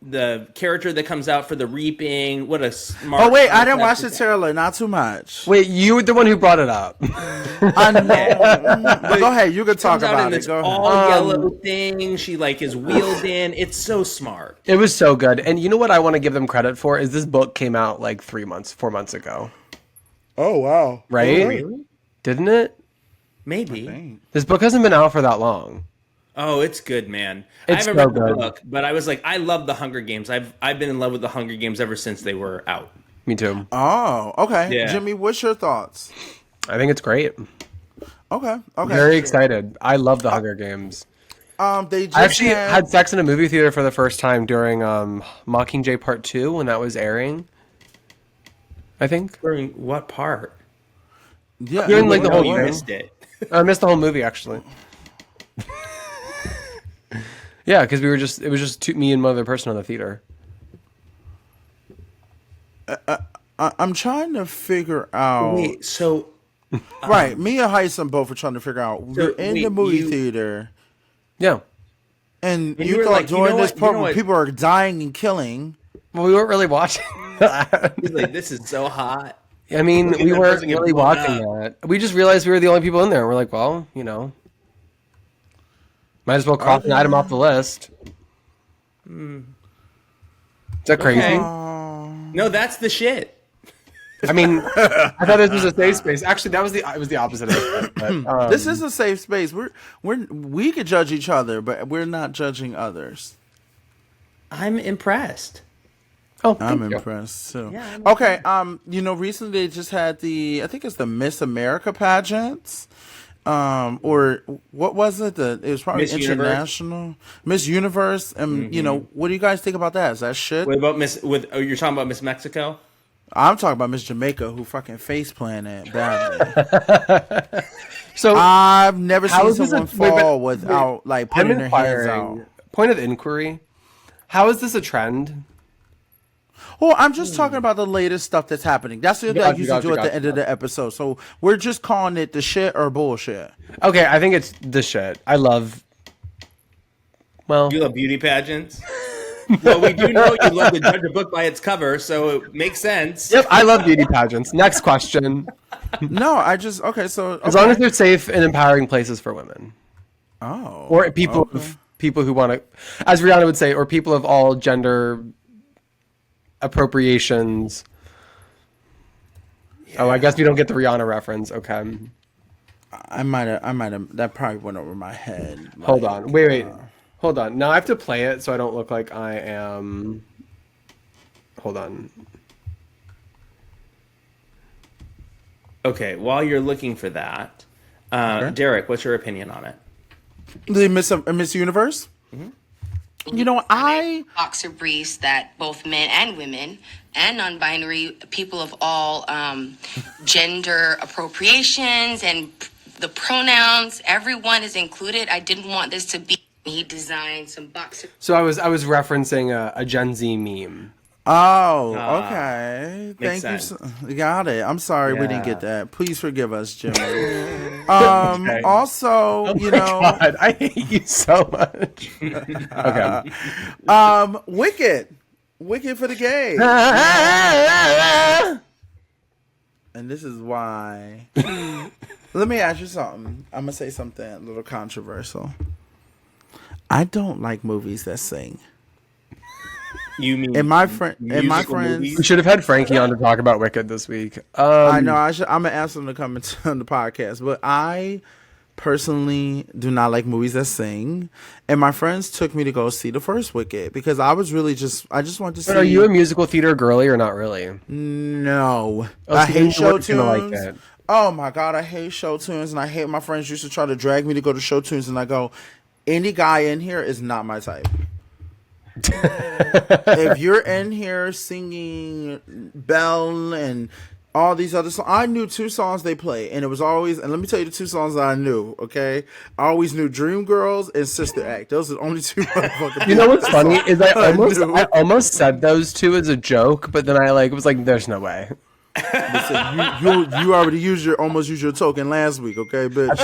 the character that comes out for the reaping, what a smart. Oh wait, I didn't watch concept. the trailer. Not too much. Wait, you were the one who brought it up. I know. But go ahead. You can talk Comes out in about it. this Go all ahead. yellow thing. She like is wheeled in. It's so smart. It was so good. And you know what I want to give them credit for is this book came out like 4 months ago. Oh wow! Right? Really? Didn't it? Maybe. This book hasn't been out for that long. Oh, it's good, man. It's I haven't so read the good. book, but I was like, I love the Hunger Games. I've been in love with the Hunger Games ever since they were out. Me too. Oh, okay. Yeah. Jimmy, what's your thoughts? I think it's great. Okay. Very excited. I love the Hunger Games. They just I actually had sex in a movie theater for the first time during Mockingjay Part 2 when that was airing. I think. During what part? yeah, During, like, the No, whole you thing. missed it. I missed the whole movie actually. Yeah, because it was just me and one other person on the theater. I'm trying to figure out. Wait, so Right, me and Hisam both were trying to figure out. We're in the wait, movie you- theater, Yeah. and And you you were thought like, you during know this what- part you know when what- people are dying and killing. Well, we weren't really watching that. he's like, this is so hot. I mean, Look at we that weren't person get really blown watching that. We just realized we were the only people in there. We're like, well, might as well cross an item off the list. Is that crazy? Okay. No, that's the shit. I mean, I thought this was a safe space. Actually, it was the opposite of it. But, This is a safe space. We could judge each other, but we're not judging others. I'm impressed. Oh, I'm thank you. impressed too. Yeah, I'm Okay, recently they just had I think it's the Miss America pageants. Or what was it? It was probably Miss Universe? international Miss Universe. And what do you guys think about that? Is that shit? What about you're talking about Miss Mexico? I'm talking about Miss Jamaica, who fucking face planted badly. So I've never how seen is this someone wait, fall without like I'm putting their hands out. inquiring. Point of inquiry. How is this a trend? Well, I'm just talking about the latest stuff that's happening. That's what I usually do at the end of the episode. So we're just calling it the shit or bullshit. Okay, I think it's the shit. I love. Well, You love beauty pageants? Well, we do know you love to judge a book by its cover, so it makes sense. yep, I love beauty pageants. Next question. No, I just So As long as they're safe and empowering places for women, or people who want to, as Rihanna would say, or people of all gender appropriations. Yeah. Oh, I guess we don't get the Rihanna reference. Okay. I might have. That probably went over my head. Hold on. Wait. Hold on. Now I have to play it so I don't look like I am. Hold on. Okay, while you're looking for that, Derek, what's your opinion on it? The Miss Universe. I boxer briefs that both men and women and non-binary people of all gender appropriations and the pronouns, everyone is included. I didn't want this to be. He designed some boxer. So I was referencing a Gen Z meme. Oh, okay. Makes Thank sense. you. Got it. I'm sorry we didn't Yeah. get that. Please forgive us, Jimmy. Okay. Also, God, I hate you so much. Okay. Wicked for the gay. And this is why. Let me ask you something. I'm gonna say something a little controversial. I don't like movies that sing. You mean My musical friends. movies? We should have had Frankie on to talk about Wicked this week. I know. I'm gonna ask them to come on the podcast, but I personally do not like movies that sing. And my friends took me to go see the first Wicked because I just wanted to see. But are you a musical theater girly or not really? No, Oh, I so hate you show weren't gonna like tunes. that. Oh my god, I hate show tunes, and I hate my friends used to try to drag me to go to show tunes, and I go, any guy in here is not my type. If you're in here singing Belle and all these other songs, I knew 2 songs they play, and it was always, and let me tell you the 2 songs that I knew, okay? I always knew Dream Girls and Sister Act. Those are the only 2 motherfucking You know what's funny is I knew. almost said those 2 as a joke, but then I was like, there's no way. Listen, you already almost used your token last week, okay, bitch? That's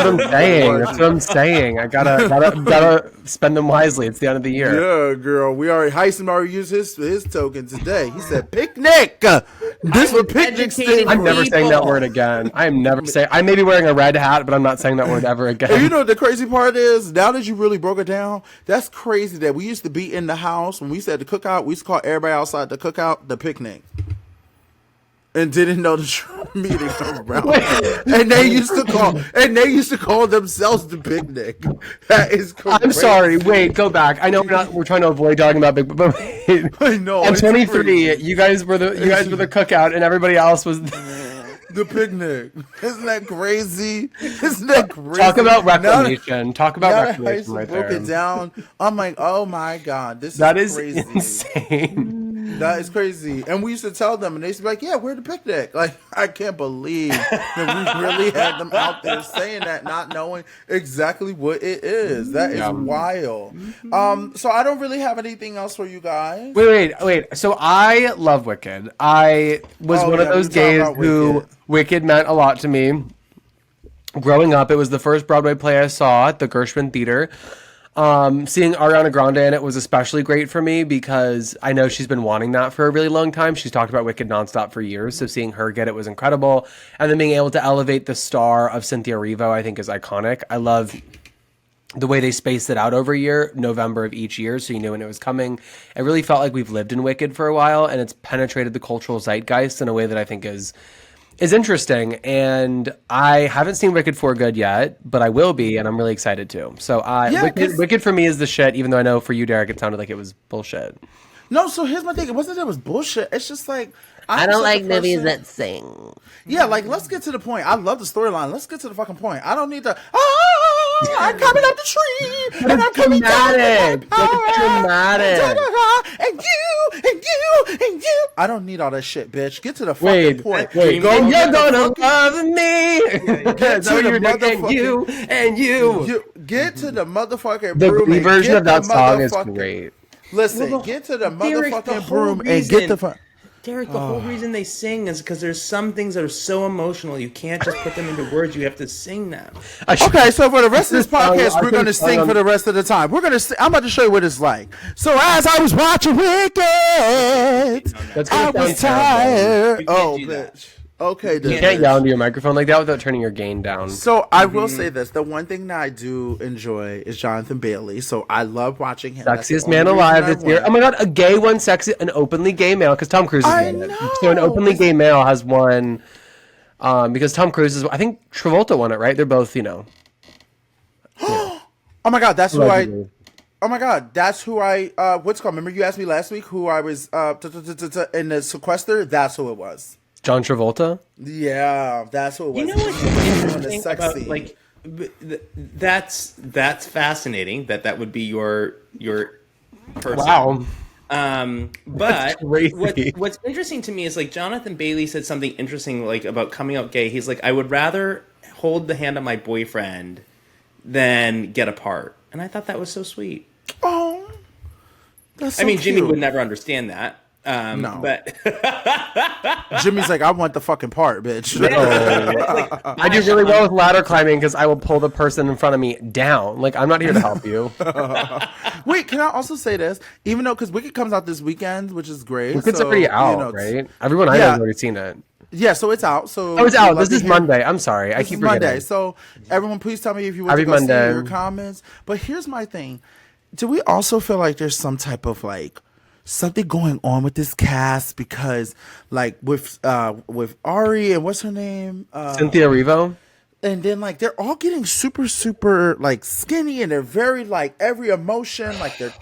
what I'm saying. I gotta spend them wisely. It's the end of the year. Yeah, girl. Hisam already used his token today. He said picnic. This was picnic educating thing. I'm never saying that word again. I am never saying. I may be wearing a red hat, but I'm not saying that word ever again. And you know what the crazy part is? Now that you really broke it down, that's crazy that we used to be in the house when we used to have the cookout. We used to call everybody outside the cookout the picnic. And didn't know the meeting around. And they used to call themselves the picnic. That is crazy. I'm sorry. Wait, go back. I know we're trying to avoid talking about big, but wait. I know. I'm it's 23. crazy. You guys were the cookout, and everybody else was. The picnic. Isn't that crazy? Isn't that crazy? Talk about reclamation. Talk about Now that reclamation Heisam right broke there. it down. I'm like, oh my god, this That is is crazy. insane. That is crazy. And we used to tell them, and they used to be like, yeah, we're the picnic. Like, I can't believe that we really had them out there saying that, not knowing exactly what it is. That is wild. So I don't really have anything else for you guys. Wait. So I love Wicked. I was one of those gays who Wicked meant a lot to me. Growing up, it was the first Broadway play I saw at the Gershwin Theater. Seeing Ariana Grande in it was especially great for me because I know she's been wanting that for a really long time. She's talked about Wicked nonstop for years, so seeing her get it was incredible. And then being able to elevate the star of Cynthia Erivo, I think, is iconic. I love the way they spaced it out over a year, November of each year, so you knew when it was coming. It really felt like we've lived in Wicked for a while, and it's penetrated the cultural zeitgeist in a way that I think is interesting. And I haven't seen Wicked for Good yet, but I will be, and I'm really excited to. So Wicked for me is the shit, even though I know for you, Derek, it sounded like it was bullshit. No, so here's my thing. It wasn't that it was bullshit. It's just like I don't like movies that sing. Yeah, like let's get to the point. I love the storyline. Let's get to the fucking point. I don't need to. I'm coming up the tree, and I'm coming down. Dramatic. That's dramatic. And you. I don't need all that shit, bitch. Get to the fucking point. Wait, Go and you're get the gonna love me. Get to the motherfucking and you. Get to the motherfucking The broom. Glee and version get of that the song is motherfucking- great. Listen, get to the Derek, the motherfucking whole broom and get the reason- fuck. Derek, the whole reason they sing is because there's some things that are so emotional you can't just put them into words. You have to sing them. Okay, so for the rest of this podcast, I we're going to could've sing sung for the rest of the time. We're going to. I'm about to show you what it's like. So as I was watching Wicked, That's I gonna was sound terrible. tired. You can't Oh, do that. bitch. Okay, dude. You can't yell into your microphone like that without turning your gain down. So I will say this: the one thing that I do enjoy is Jonathan Bailey. So I love watching him. That's the Sexiest only man reason alive I this year. went. Oh my god, a gay one, sexy, an openly gay male, because Tom Cruise is I in it. know. So an openly gay male has won, because Tom Cruise is. I think Travolta won it, right? They're both, Oh my god, that's who I. allegedly. Oh my god, that's who I. What's it called? Remember you asked me last week who I was in the sequester? That's who it was. John Travolta. Yeah, that's who it was. You know what's He was doing the interesting sex about scene. like that's fascinating that would be your person. Wow. But crazy. what's interesting to me is like Jonathan Bailey said something interesting like about coming out gay. He's like, I would rather hold the hand of my boyfriend than get apart, and I thought that was so sweet. Oh, that's so I mean, Jimmy cute. would never understand that. No. But Jimmy's like, I want the fucking part, bitch. I do really well with ladder climbing because I will pull the person in front of me down. Like, I'm not here to help you. Wait, can I also say this? Even though, because Wicked comes out this weekend, which is great. It's so, already out, right? Everyone I know has already seen it. Yeah, so it's out. So Oh, it's we'd out. love This to is hear- Monday. I'm sorry. I This keep is Monday. forgetting. So everyone, please tell me if you want Every to go Monday. see your comments. But here's my thing: do we also feel like there's some type of like something going on with this cast because, like, with Ari and what's her name, Cynthia Erivo. and then like they're all getting super like skinny and they're very like every emotion like they're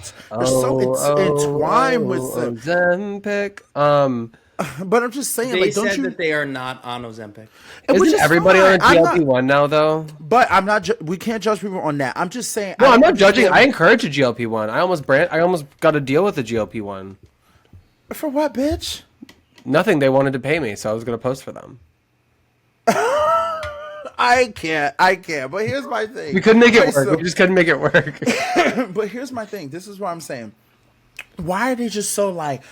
so entwined with them. Ozempic. But I'm just saying, they like, don't said you? that they are not on Ozempic. Which Isn't is everybody fine. on I'm not- GLP-1 now, though? But I'm not. We can't judge people on that. I'm just saying. No, I'm not just judging. saying- I encourage a GLP-1. I almost got a deal with a GLP-1. For what, bitch? Nothing. They wanted to pay me, so I was going to post for them. I can't. But here's my thing. We couldn't make it Okay, work. so- We just couldn't make it work. But here's my thing. This is what I'm saying. Why are they just so like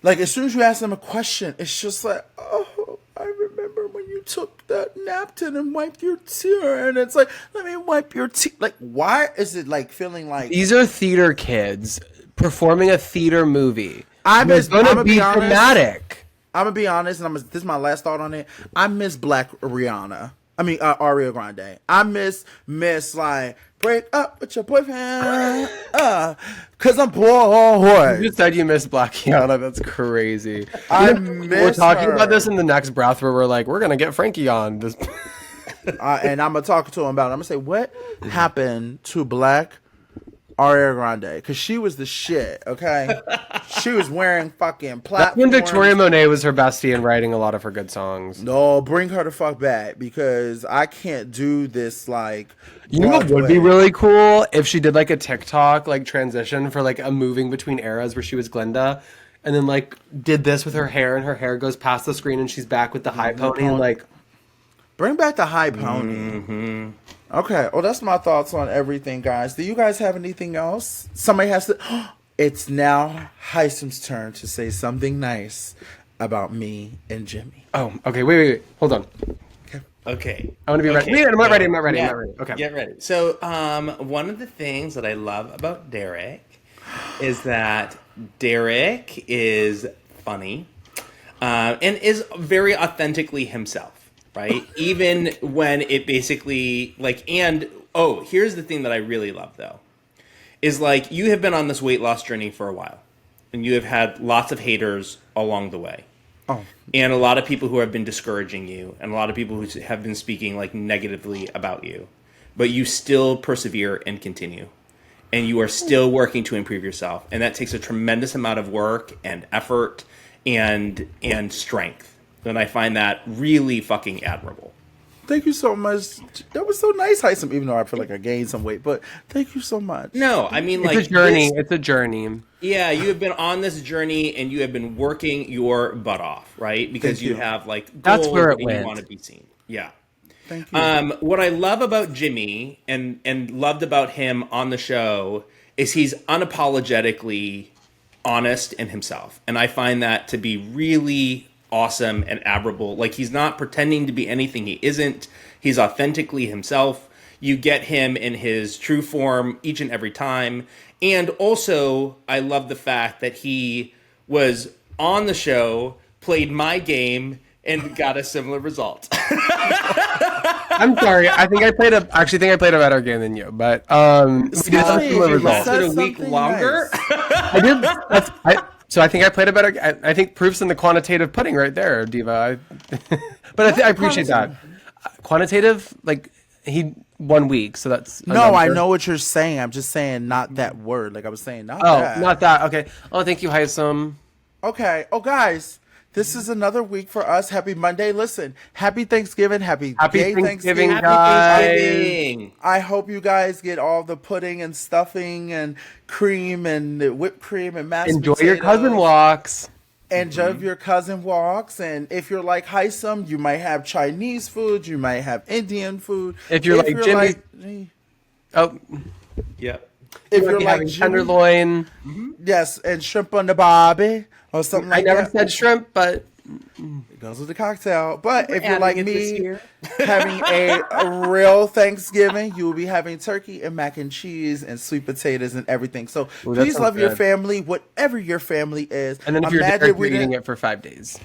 as soon as you ask them a question, it's just like, oh, I remember when you took that napkin and wiped your tear, and it's like, let me wipe your tear. Like, why is it like feeling like These are theater kids performing a theater movie. I'm It's going to I'ma be honest. dramatic. I'm gonna be honest, and this is my last thought on it. I miss Black Rihanna. I mean, Ariana Grande. I miss like break up with your boyfriend, cause I'm You bored. just said you miss Black Rihanna. That's crazy. I We're miss talking her. about this in the next breath where we're like, we're going to get Frankie on. This. And I'm gonna talk to him about it. I'm gonna say, what happened to Black Ariana Grande? Because she was the shit. Okay, she was wearing fucking That's platforms. when Victoria Monet was her bestie and writing a lot of her good songs. No, bring her the fuck back because I can't do this. Like, You know what would Broadway. be really cool if she did like a TikTok like transition for like a moving between eras where she was Glinda and then like did this with her hair and her hair goes past the screen and she's back with the high pony and like Bring back the high pony. Okay, well, that's my thoughts on everything, guys. Do you guys have anything else? Somebody has to. It's now Hisam's turn to say something nice about me and Jimmy. oh okay wait hold on Okay. I want to be ready. Okay. I'm not ready. I'm not ready. Yeah. I'm not ready. Okay. Get ready. So, one of the things that I love about Derek is that Derek is funny and is very authentically himself, right? Even when it basically here's the thing that I really love though, is like you have been on this weight loss journey for a while, and you have had lots of haters along the way. Oh. And a lot of people who have been discouraging you, and a lot of people who have been speaking like negatively about you, but you still persevere and continue. and you are still working to improve yourself, and that takes a tremendous amount of work and effort and strength. And I find that really fucking admirable. Thank you so much. That was so nice, Hisam, even though I feel like I gained some weight. But thank you so much. No, I mean, It's like, a journey. It's a journey. Yeah, you have been on this journey, and you have been working your butt off, right? Because Thank you you. have like goals That's where it and went. you want to be seen. Yeah. Thank you. What I love about Jimmy and loved about him on the show is he's unapologetically honest in himself, and I find that to be really awesome and admirable. Like, he's not pretending to be anything he isn't. He's authentically himself. You get him in his true form each and every time. And also, I love the fact that he was on the show, played my game, and got a similar result. I'm sorry. I think I played a better game than you, but we did have me, similar you results. said a week something longer. nice. I did. So I think I played a better. I think proof's in the quantitative pudding right there, Diva. But I appreciate that. Quantitative, like, he 1 week, so that's a No, I number. know what you're saying. I'm just saying not that word. Like I was saying, not Oh, that. not that. Okay. Oh, thank you, Hisam. Okay. Oh, guys, this is another week for us. Happy Monday. Listen, happy Thanksgiving. Happy gay Thanksgiving, Happy guys. Thanksgiving. I hope you guys get all the pudding and stuffing and cream and the whipped cream and mashed Enjoy your potatoes. cousin walks. Enjoy your cousin walks. And if you're like Hisam, you might have Chinese food. You might have Indian food. If you're like Jimmy- Oh, Yep. if you're you're like having Jimmy, tenderloin. yes, and shrimp on the barbie or something I like never that. said shrimp, but It goes with the cocktail. But if you're adding like it this me, year. having a real Thanksgiving, you will be having turkey and mac and cheese and sweet potatoes and everything. So Ooh, that please sounds love your good. family, whatever your family is. and then if you're Imagine Derek, we you're eating didn't- it for 5 days.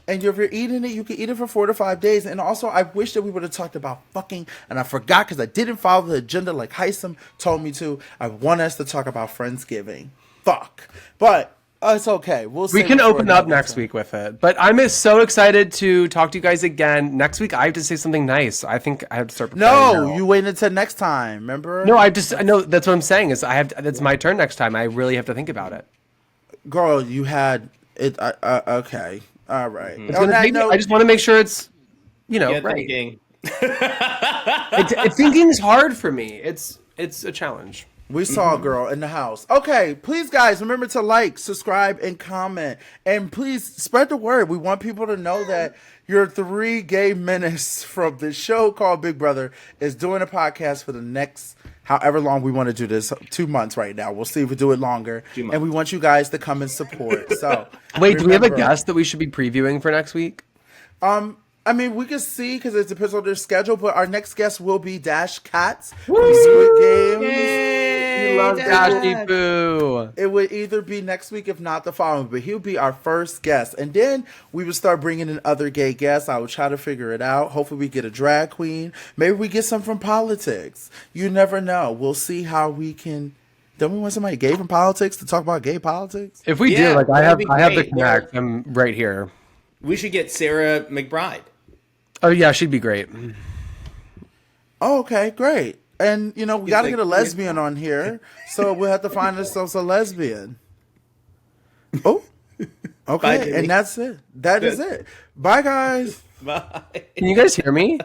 And if you're eating it, you can eat it for 4 to 5 days. And also, I wish that we would have talked about fucking, and I forgot because I didn't follow the agenda like Hisam told me to. I want us to talk about Friendsgiving. Fuck. But it's okay. We'll We save can it for open up another next time. week with it. But I'm so excited to talk to you guys again. Next week, I have to say something nice. I think I have to start preparing No, now. you wait until next time. Remember? No, I know that's what I'm saying. Is it's my turn next time. I really have to think about it. Girl, you had it. Okay. All right. It's On gonna that take me- note, I just want to make sure it's, Yeah, right. thinking. Thinking's hard for me. It's a challenge. we saw a girl in the house. Okay, please, guys, remember to like, subscribe, and comment. And please spread the word. We want people to know that your 3 gay menace from the show called Big Brother is doing a podcast for the next however long we want to do this. 2 months right now. We'll see if we do it longer. 2 months. And we want you guys to come and support. So Wait, do we have a remember- guest that we should be previewing for next week? I mean, we can see because it depends on their schedule, but our next guest will be Dash Katz from Squid Games. We love Dashy Boo. It would either be next week, if not the following, but he'll be our first guest. And then we would start bringing in other gay guests. I would try to figure it out. Hopefully we get a drag queen. Maybe we get some from politics. You never know. We'll see how we can. Don't we want somebody gay from politics to talk about gay politics? If we Yeah, do, like I that'd have be the great. connect. I'm right here. We should get Sarah McBride. Oh yeah, she'd be great. Oh, okay, great. And, you know, we got to like- get a lesbian on here. So we'll have to find ourselves a lesbian. Oh, Bye, okay. Jimmy. And that's it. That is it. Bye, guys. Bye. Can you guys hear me?